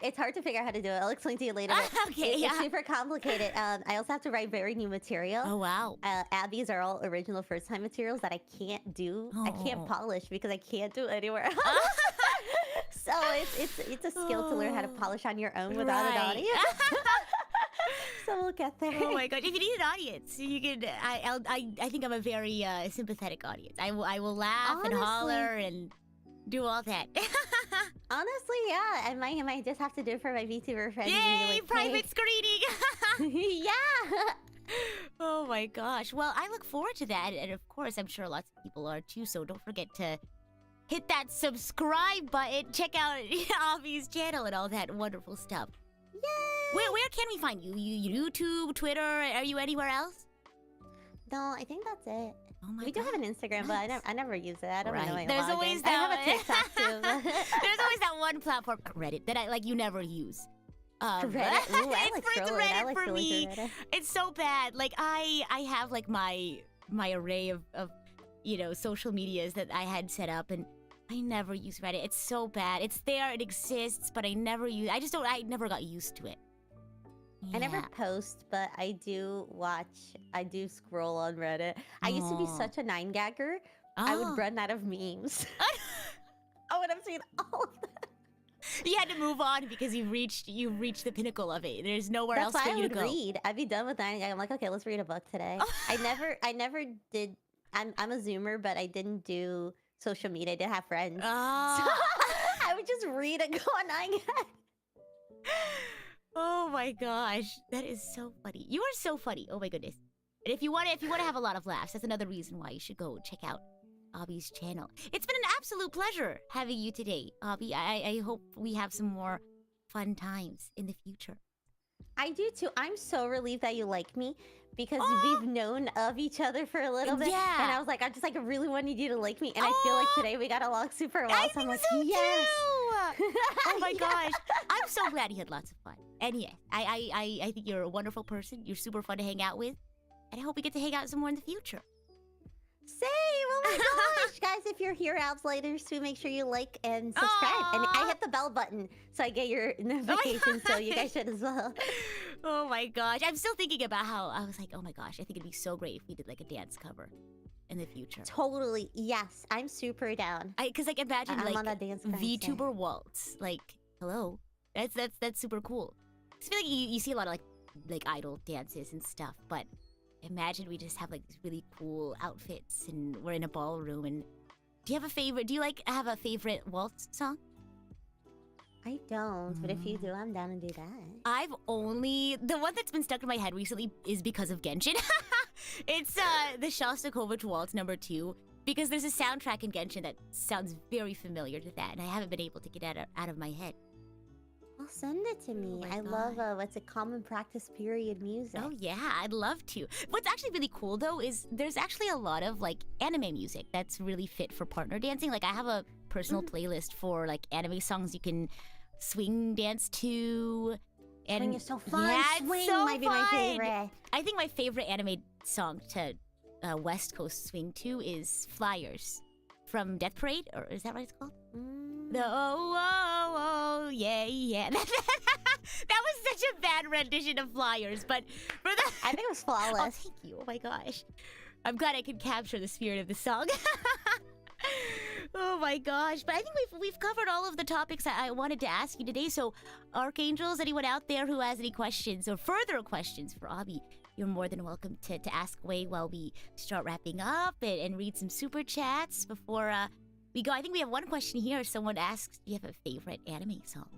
It's hard to figure out how to do it. I'll explain to you later. It's super complicated. I also have to write very new material. Oh wow! Abby's are all original first-time materials that I can't do. I can't polish because I can't do it anywhere else. So it's a skill to learn how to polish on your own without an audience. So we'll get there. Oh my god! If you need an audience, you can. I think I'm a very sympathetic audience. I will laugh and holler and do all that. Honestly, yeah. I might just have to do it for my VTuber friends. Yay! Private screening. Yeah. Oh my gosh! Well, I look forward to that, and of course, I'm sure lots of people are too. So don't forget to hit that subscribe button. Check out Avi's channel and all that wonderful stuff. Yay! Where can we find you? YouTube, Twitter? Are you anywhere else? No, I think that's it. Oh my we do have an Instagram, but I never use it. I don't know my There's login. always I have a TikTok too. There's always that one platform, Reddit, that you never use. Reddit? Ooh, I like Reddit I like for me. Reddit. It's so bad. Like I have like my array of social medias that I had set up, and I never use Reddit. It's so bad. It's there, it exists, but I never use. I never got used to it. Yeah. I never post, but I do scroll on Reddit. I used to be such a 9-gagger. I would run out of memes. I would have seen all of them. You had to move on because you've reached the pinnacle of it. There's nowhere else for you to go. That's why I would read. I'd be done with 9. I'm like, okay, let's read a book today. I never did. I'm a Zoomer, but I didn't do social media. I didn't have friends. So I would just read and go on 9. Oh my gosh, that is so funny. You are so funny. Oh my goodness. And if you want to have a lot of laughs, that's another reason why you should go check out Abby's channel. It's been an absolute pleasure having you today, Abby. I hope we have some more fun times in the future. I do too. I'm so relieved that you like me because we've known of each other for a little bit. Yeah. And I was like, I just like really wanted you to like me. And I feel like today we got along super well. I so I'm like, so yes. Too. Oh my gosh. I'm so glad you had lots of fun. And yeah, I think you're a wonderful person. You're super fun to hang out with. And I hope we get to hang out some more in the future. Same! Oh my gosh! Guys, if you're here, Alps later, so make sure you like and subscribe. And I hit the bell button so I get your notifications, so you guys should as well. Oh my gosh. I'm still thinking about how I was like, oh my gosh, I think it'd be so great if we did like a dance cover in the future. Totally. Yes, I'm super down. Because like imagine I'm like on that dance VTuber waltz. Like, hello. That's super cool. I feel like you see a lot of like idol dances and stuff, but imagine we just have like these really cool outfits and we're in a ballroom. And do you have a favorite waltz song? I don't, but if you do, I'm down to do that. The one that's been stuck in my head recently is because of Genshin. It's the Shostakovich Waltz No. 2, because there's a soundtrack in Genshin that sounds very familiar to that, and I haven't been able to get it out of my head. Well, send it to me. I love what's a common practice period music. Oh yeah, I'd love to. What's actually really cool though is there's actually a lot of like anime music that's really fit for partner dancing. Like I have a personal playlist for like anime songs you can swing dance to. And Swing is so fun. Yeah, Swing so might be my favorite. I think my favorite anime song to West Coast swing to is Flyers from Death Parade, or is that what it's called? The oh, yeah. That was such a bad rendition of Flyers, but for the I think it was flawless. Oh, thank you. Oh my gosh. I'm glad I could capture the spirit of the song. Oh my gosh. But I think we've covered all of the topics I wanted to ask you today. So, Archangels, anyone out there who has any questions or further questions for Abby, you're more than welcome to ask away while we start wrapping up and read some super chats before we go. I think we have one question here. Someone asks, do you have a favorite anime song?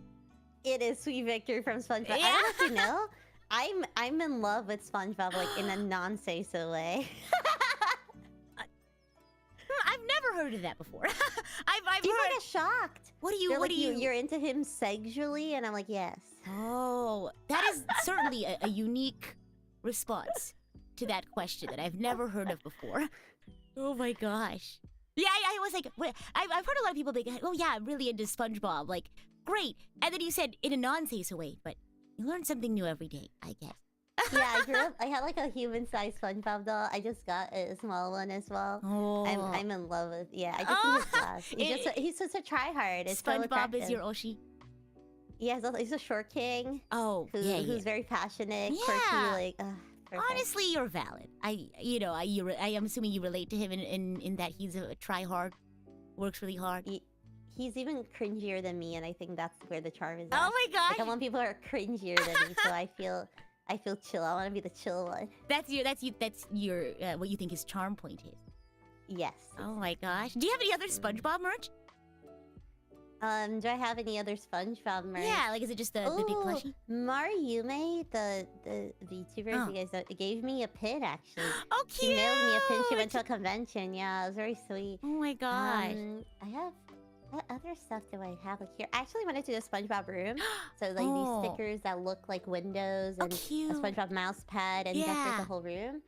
It is Sweet Victory from SpongeBob. Yeah. I don't know if you know, I'm in love with SpongeBob, like in a non-say-so way. I've never heard of that before. I've People heard. get shocked. What do you? They're What like, do you? You're into him sexually, and I'm like, yes. Oh, that is certainly a unique response to that question that I've never heard of before. Oh my gosh. Yeah, I was like, I've heard a lot of people be like, oh yeah, I'm really into SpongeBob. Like, great. And then you said in a non-say-so way, but you learn something new every day, I guess. Yeah, I grew up. I had like a human-sized SpongeBob doll. I just got a small one as well. Oh. I'm in love with. Yeah, I just think he's class. He's such a tryhard. It's SpongeBob is your Oshi. Yeah, he's a short king. Oh, who's very passionate, Yeah. quirky, like. Perfect. Honestly, you're valid. I am assuming you relate to him in that he's a try-hard, works really hard. He's even cringier than me, and I think that's where the charm is. Oh my gosh! Like I want people who are cringier than me, so I feel chill. I want to be the chill one. That's your what you think his charm point is. Yes. Oh my gosh! Do you have any other SpongeBob merch? Do I have any other SpongeBob merch? Yeah, like is it just the big plushie? Mariume, the VTuber, you guys gave me a pin actually. Oh, cute! She mailed me a pin. She went to a convention. Yeah, it was very sweet. Oh my gosh! I have. What other stuff do I have like here? I actually went into a SpongeBob room. So like these stickers that look like windows and a SpongeBob mouse pad and decorate the whole room.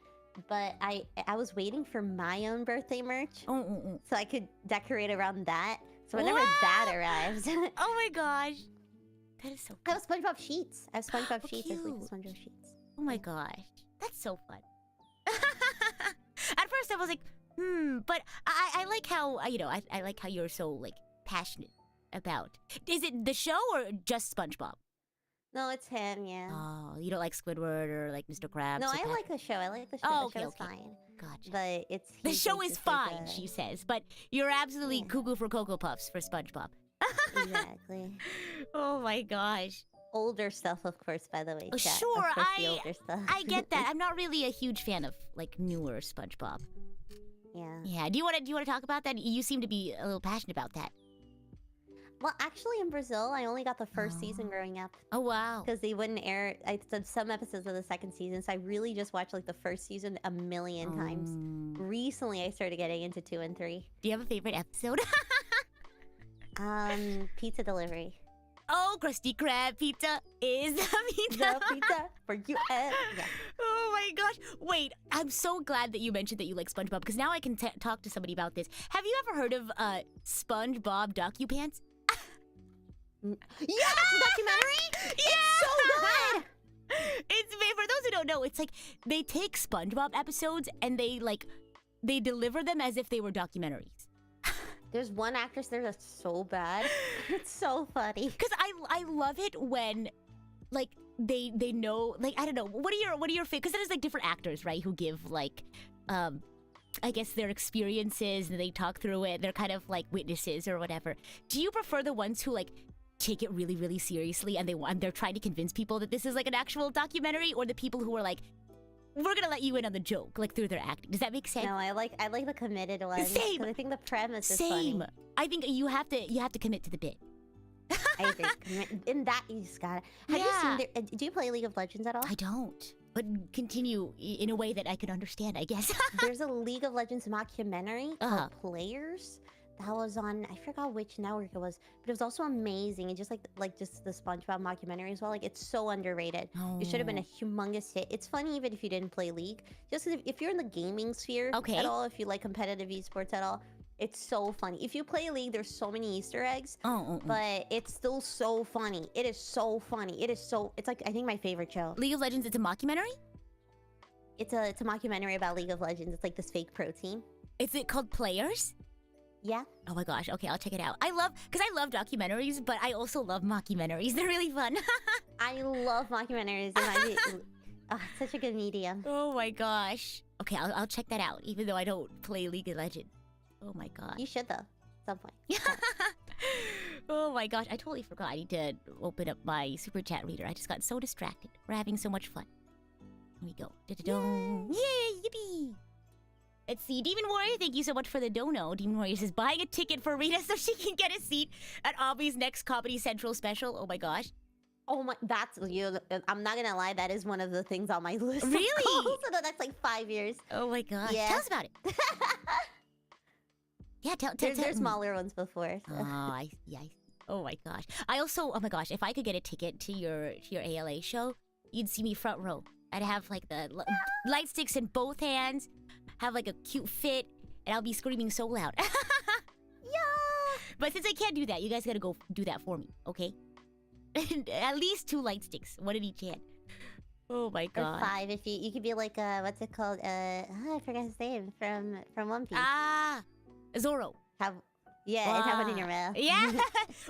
But I was waiting for my own birthday merch. So I could decorate around that. So whenever that arrives. Oh my gosh. That is so fun. I have SpongeBob sheets. I have SpongeBob sheets. I sleep with SpongeBob sheets. Oh my gosh. That's so fun. At first I was like, but I like how, I like how you're so like passionate about. Is it the show or just SpongeBob? No, it's him, yeah. Oh, you don't like Squidward or like Mr. Krabs? No, I like the show. Oh, the show's fine. Gotcha. But the show is fine, she says. But you're absolutely cuckoo for Cocoa Puffs for SpongeBob. Exactly. Oh my gosh. Older stuff, of course, by the way. Oh, chat. sure, Of course, the older stuff. I get that. I'm not really a huge fan of like newer SpongeBob. Yeah. Yeah. Do you want to talk about that? You seem to be a little passionate about that. Well, actually, in Brazil, I only got the first season growing up. Oh wow. Because they wouldn't air. I did some episodes of the second season, so I really just watched like the first season a million times. Recently, I started getting into 2 and 3. Do you have a favorite episode? Pizza delivery. Oh, Krusty Krab pizza is the pizza. The pizza for you. Yeah. Oh my gosh. Wait, I'm so glad that you mentioned that you like SpongeBob because now I can talk to somebody about this. Have you ever heard of SpongeBob DocuPants? Yes, the documentary. Yeah! It's so good. It's for those who don't know, it's like they take SpongeBob episodes and they deliver them as if they were documentaries. There's one actress there that's so bad. It's so funny. Because I love it when like they know, like, I don't know, what are your favorite? Because there's like different actors, right, who give like I guess their experiences and they talk through it. They're kind of like witnesses or whatever. Do you prefer the ones who like take it really, really seriously and they're trying to convince people that this is like an actual documentary, or the people who are like, we're gonna let you in on the joke, like through their acting? Does that make sense? No, I like the committed ones. Same. I think the premise is Same. funny. I think you have to commit to the bit. I agree. In that, you just gotta. Have you seen? Do you play League of Legends at all? I don't. But continue in a way that I can understand, I guess. There's a League of Legends mockumentary called Players. That was on, I forgot which network it was, but it was also amazing. And just like just the SpongeBob mockumentary as well. Like, it's so underrated. It should have been a humongous hit. It's funny even if you didn't play League. Just if you're in the gaming sphere at all, if you like competitive esports at all, it's so funny. If you play League, there's so many Easter eggs, but it's still so funny. It is so funny. It's like, I think my favorite show. League of Legends, it's a mockumentary? It's a mockumentary about League of Legends. It's like this fake pro team. Is it called Players? Yeah. Oh my gosh. Okay, I'll check it out. I love documentaries, but I also love mockumentaries. They're really fun. I love mockumentaries. It's such a good medium. Oh my gosh. Okay, I'll check that out, even though I don't play League of Legends. Oh my god. You should though, at some point. Oh my gosh, I totally forgot. I need to open up my super chat reader. I just got so distracted. We're having so much fun. Here we go. Yay! Yippee! Let's see. Demon Warrior, thank you so much for the dono. Demon Warrior says, buying a ticket for Rita so she can get a seat at Avi's next Comedy Central special. Oh my gosh. Oh my, that's you. I'm not gonna lie, that is one of the things on my list. Really? So that's like 5 years. Oh my gosh. Yeah. Tell us about it. Yeah, tell. There's smaller ones before. So. I see. Oh my gosh. I also, oh my gosh, if I could get a ticket to your ALA show, you'd see me front row. I'd have like the light sticks in both hands, have like a cute fit, and I'll be screaming so loud. Yeah. But since I can't do that, you guys gotta go do that for me, okay? At least 2 light sticks, 1 in each hand. Oh my god. Or 5 if you could be like what's it called? I forgot his name from One Piece. Ah, Zoro. And have one in your mouth. Yeah.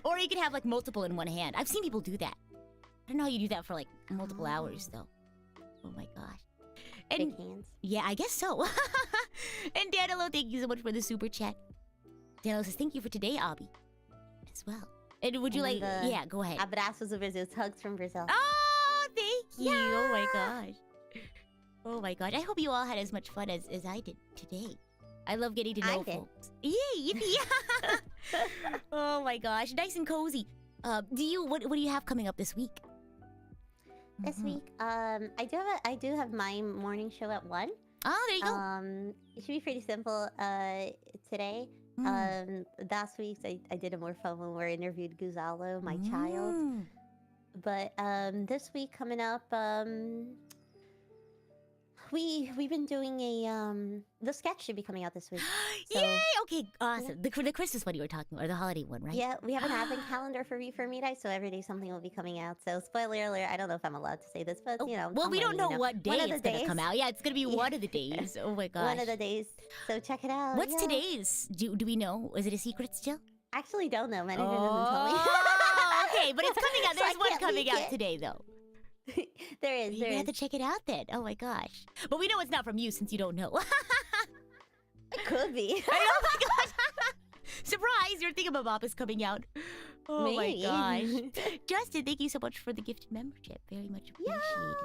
Or you could have like multiple in one hand. I've seen people do that. I don't know how you do that for like multiple hours though. Oh my gosh. And big hands. Yeah, I guess so. And Danilo, thank you so much for the super chat. Danilo says, thank you for today, Abby. As well. And would you like... Yeah, go ahead. Abraços do Brasil. Hugs from Brazil. Oh, thank you. Yeah. Oh my gosh. Oh my gosh. I hope you all had as much fun as I did today. I love getting to know folks. Yay, yippee. Oh my gosh. Nice and cozy. What do you have coming up this week? This week, I do have my morning show at 1. Oh, there you go. It should be pretty simple. Today, last week I did a more fun one where I interviewed Guzalo, my child. But this week coming up, we've been doing the sketch should be coming out this week. So, yay! Okay, awesome. Yeah. The Christmas one you were talking about, or the holiday one, right? Yeah, we have an advent calendar for V4Mirai's, so every day something will be coming out. So spoiler alert, I don't know if I'm allowed to say this, but you know. Well, we don't know what day it's going to come out. Yeah, it's going to be one of the days. Oh my gosh. One of the days. So check it out. What's today's? Do we know? Is it a secret still? Actually don't know. Manager doesn't tell me. Okay, but it's coming out. There's So one coming out today, though. There is. You have to check it out then. Oh my gosh. But we know it's not from you since you don't know. It could be. Oh my gosh. Surprise! Your Thingamabop is coming out. Oh Maybe. my gosh. Justin, thank you so much for the gifted membership. Very much appreciated.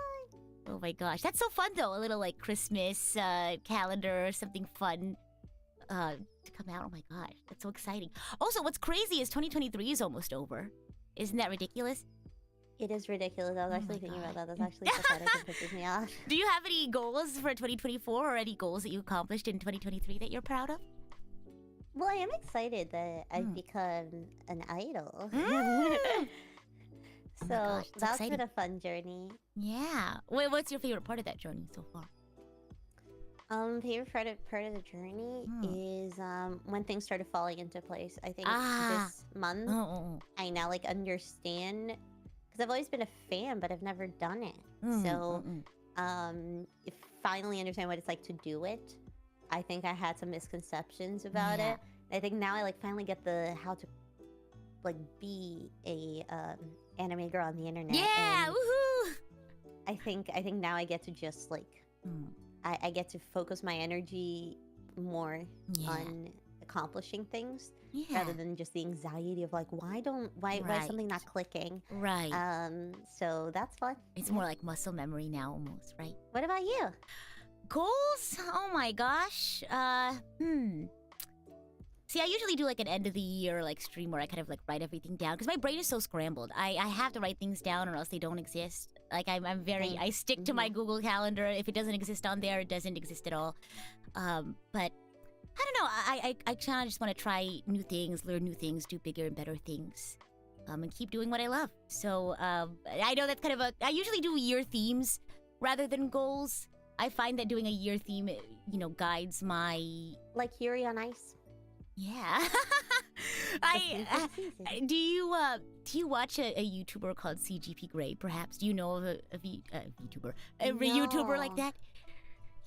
Oh my gosh. That's so fun though. A little like Christmas calendar or something fun to come out. Oh my gosh. That's so exciting. Also, what's crazy is 2023 is almost over. Isn't that ridiculous? It is ridiculous. I was actually thinking about that. That's actually pathetic and pisses me off. Do you have any goals for 2024 or any goals that you accomplished in 2023 that you're proud of? Well, I am excited that I've become an idol. So gosh, that's exciting. been a fun journey. Yeah. Wait, what's your favorite part of that journey so far? Favorite part of the journey is when things started falling into place. I think this month I now like understand, because I've always been a fan, but I've never done it. So finally understand what it's like to do it. I think I had some misconceptions about it. I think now I like finally get the how to like be a anime girl on the internet. Yeah, and woohoo! I think now I get to just like I get to focus my energy more on accomplishing things rather than just the anxiety of like why is something not clicking? Right. So that's fun. It's more like muscle memory now almost, right? What about you? Goals? Oh my gosh. See, I usually do like an end of the year like stream where I kind of like write everything down because my brain is so scrambled. I have to write things down or else they don't exist. Like I'm very, I stick to my Google Calendar. If it doesn't exist on there, it doesn't exist at all. But I don't know. I kind of just want to try new things, learn new things, do bigger and better things, and keep doing what I love. So I know that's kind of I usually do year themes rather than goals. I find that doing a year theme, guides my... Like Yuri on Ice? Yeah. Do you watch a YouTuber called CGP Grey, perhaps? Do you know of a YouTuber? A YouTuber like that?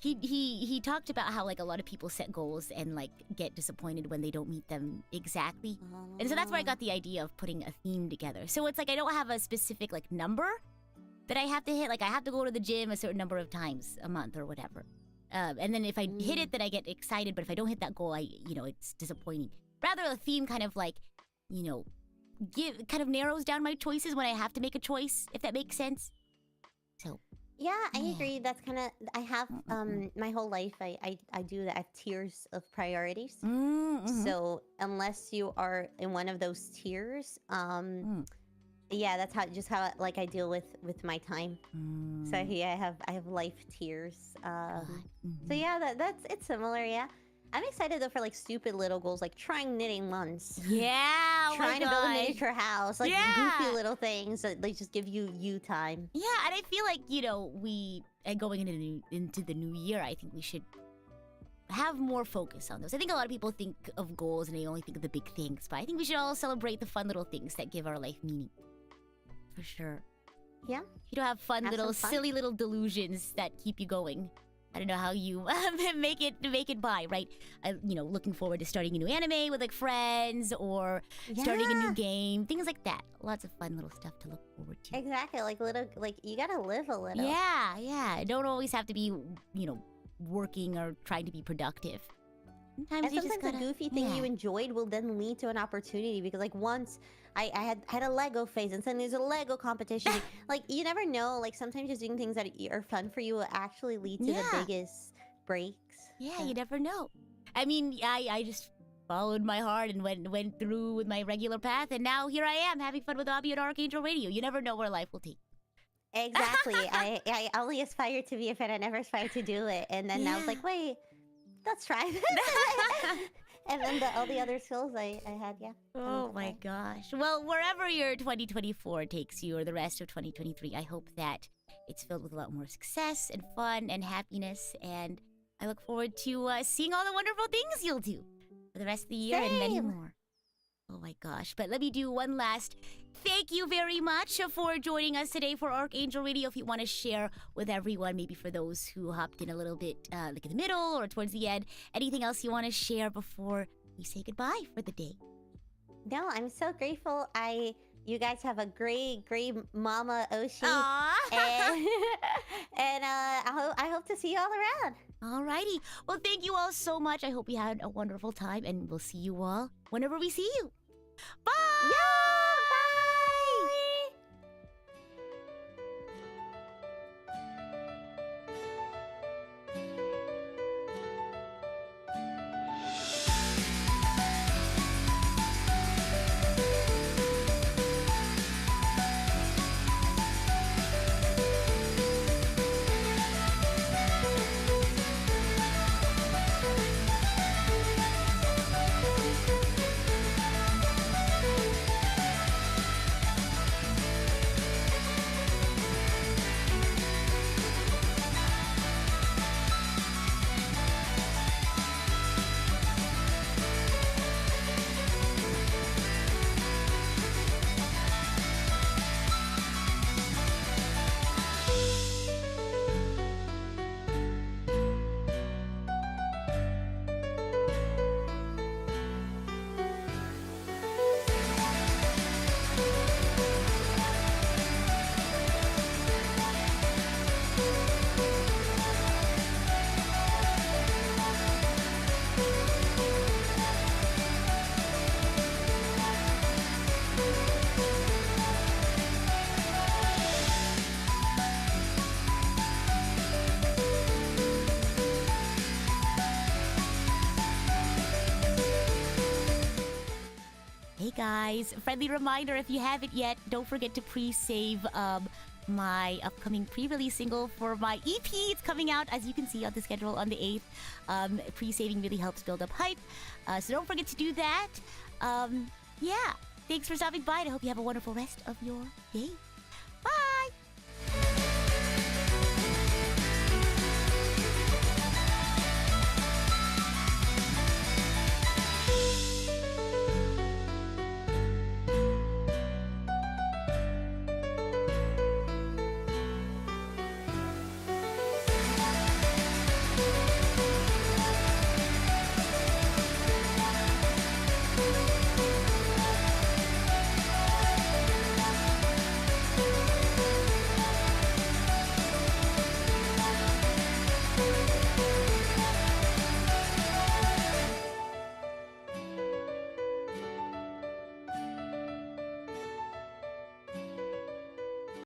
He talked about how like a lot of people set goals and like get disappointed when they don't meet them exactly. And so that's where I got the idea of putting a theme together. So it's like I don't have a specific like number that I have to hit. Like I have to go to the gym a certain number of times a month or whatever. And then if I hit it, then I get excited. But if I don't hit that goal, it's disappointing. Rather, a theme kind of like, kind of narrows down my choices when I have to make a choice, if that makes sense. So. Yeah, I agree. That's kind of, I have, my whole life, I do that. I have tiers of priorities. So unless you are in one of those tiers, yeah, that's how like I deal with my time. So yeah, I have life tiers. So yeah, it's similar. Yeah, I'm excited though for like stupid little goals, like trying knitting months. Yeah, trying to build a miniature house, like goofy little things that they just give you time. Yeah, and I feel like we going into the new year, I think we should have more focus on those. I think a lot of people think of goals and they only think of the big things, but I think we should all celebrate the fun little things that give our life meaning. For sure. Yeah. You don't have little silly little delusions that keep you going. I don't know how you make it by, right? Looking forward to starting a new anime with like friends or starting a new game, things like that. Lots of fun little stuff to look forward to. Exactly, like you gotta live a little. Yeah. Don't always have to be, working or trying to be productive. Sometimes you just gotta, a goofy thing you enjoyed will then lead to an opportunity because like once I had a Lego phase and then there's a Lego competition. Like you never know, like sometimes just doing things that are fun for you will actually lead to the biggest breaks. Yeah, you never know. I mean, I just followed my heart and went through with my regular path and now here I am having fun with Abby at RKNGL Radio. You never know where life will take. Exactly. I only aspire to be a fan. I never aspired to do it. And then I was like, wait, let's try this. And then all the other skills I had, Oh my gosh. Well, wherever your 2024 takes you or the rest of 2023, I hope that it's filled with a lot more success and fun and happiness. And I look forward to seeing all the wonderful things you'll do for the rest of the year and many more. Oh my gosh. But let me do one last thank you very much for joining us today for RKNGL Radio. If you want to share with everyone, maybe for those who hopped in a little bit like in the middle or towards the end, anything else you want to share before we say goodbye for the day? No, I'm so grateful. You guys have a great mama Oshi. Aww. And I hope to see you all around. Alrighty. Well, thank you all so much. I hope you had a wonderful time, and we'll see you all whenever we see you. Bye! Yeah, bye! Hey guys, friendly reminder, if you haven't yet, don't forget to pre-save my upcoming pre-release single for my EP. It's coming out, as you can see on the schedule, on the 8th. Pre-saving really helps build up hype, so don't forget to do that. Yeah, thanks for stopping by, and I hope you have a wonderful rest of your day. Bye!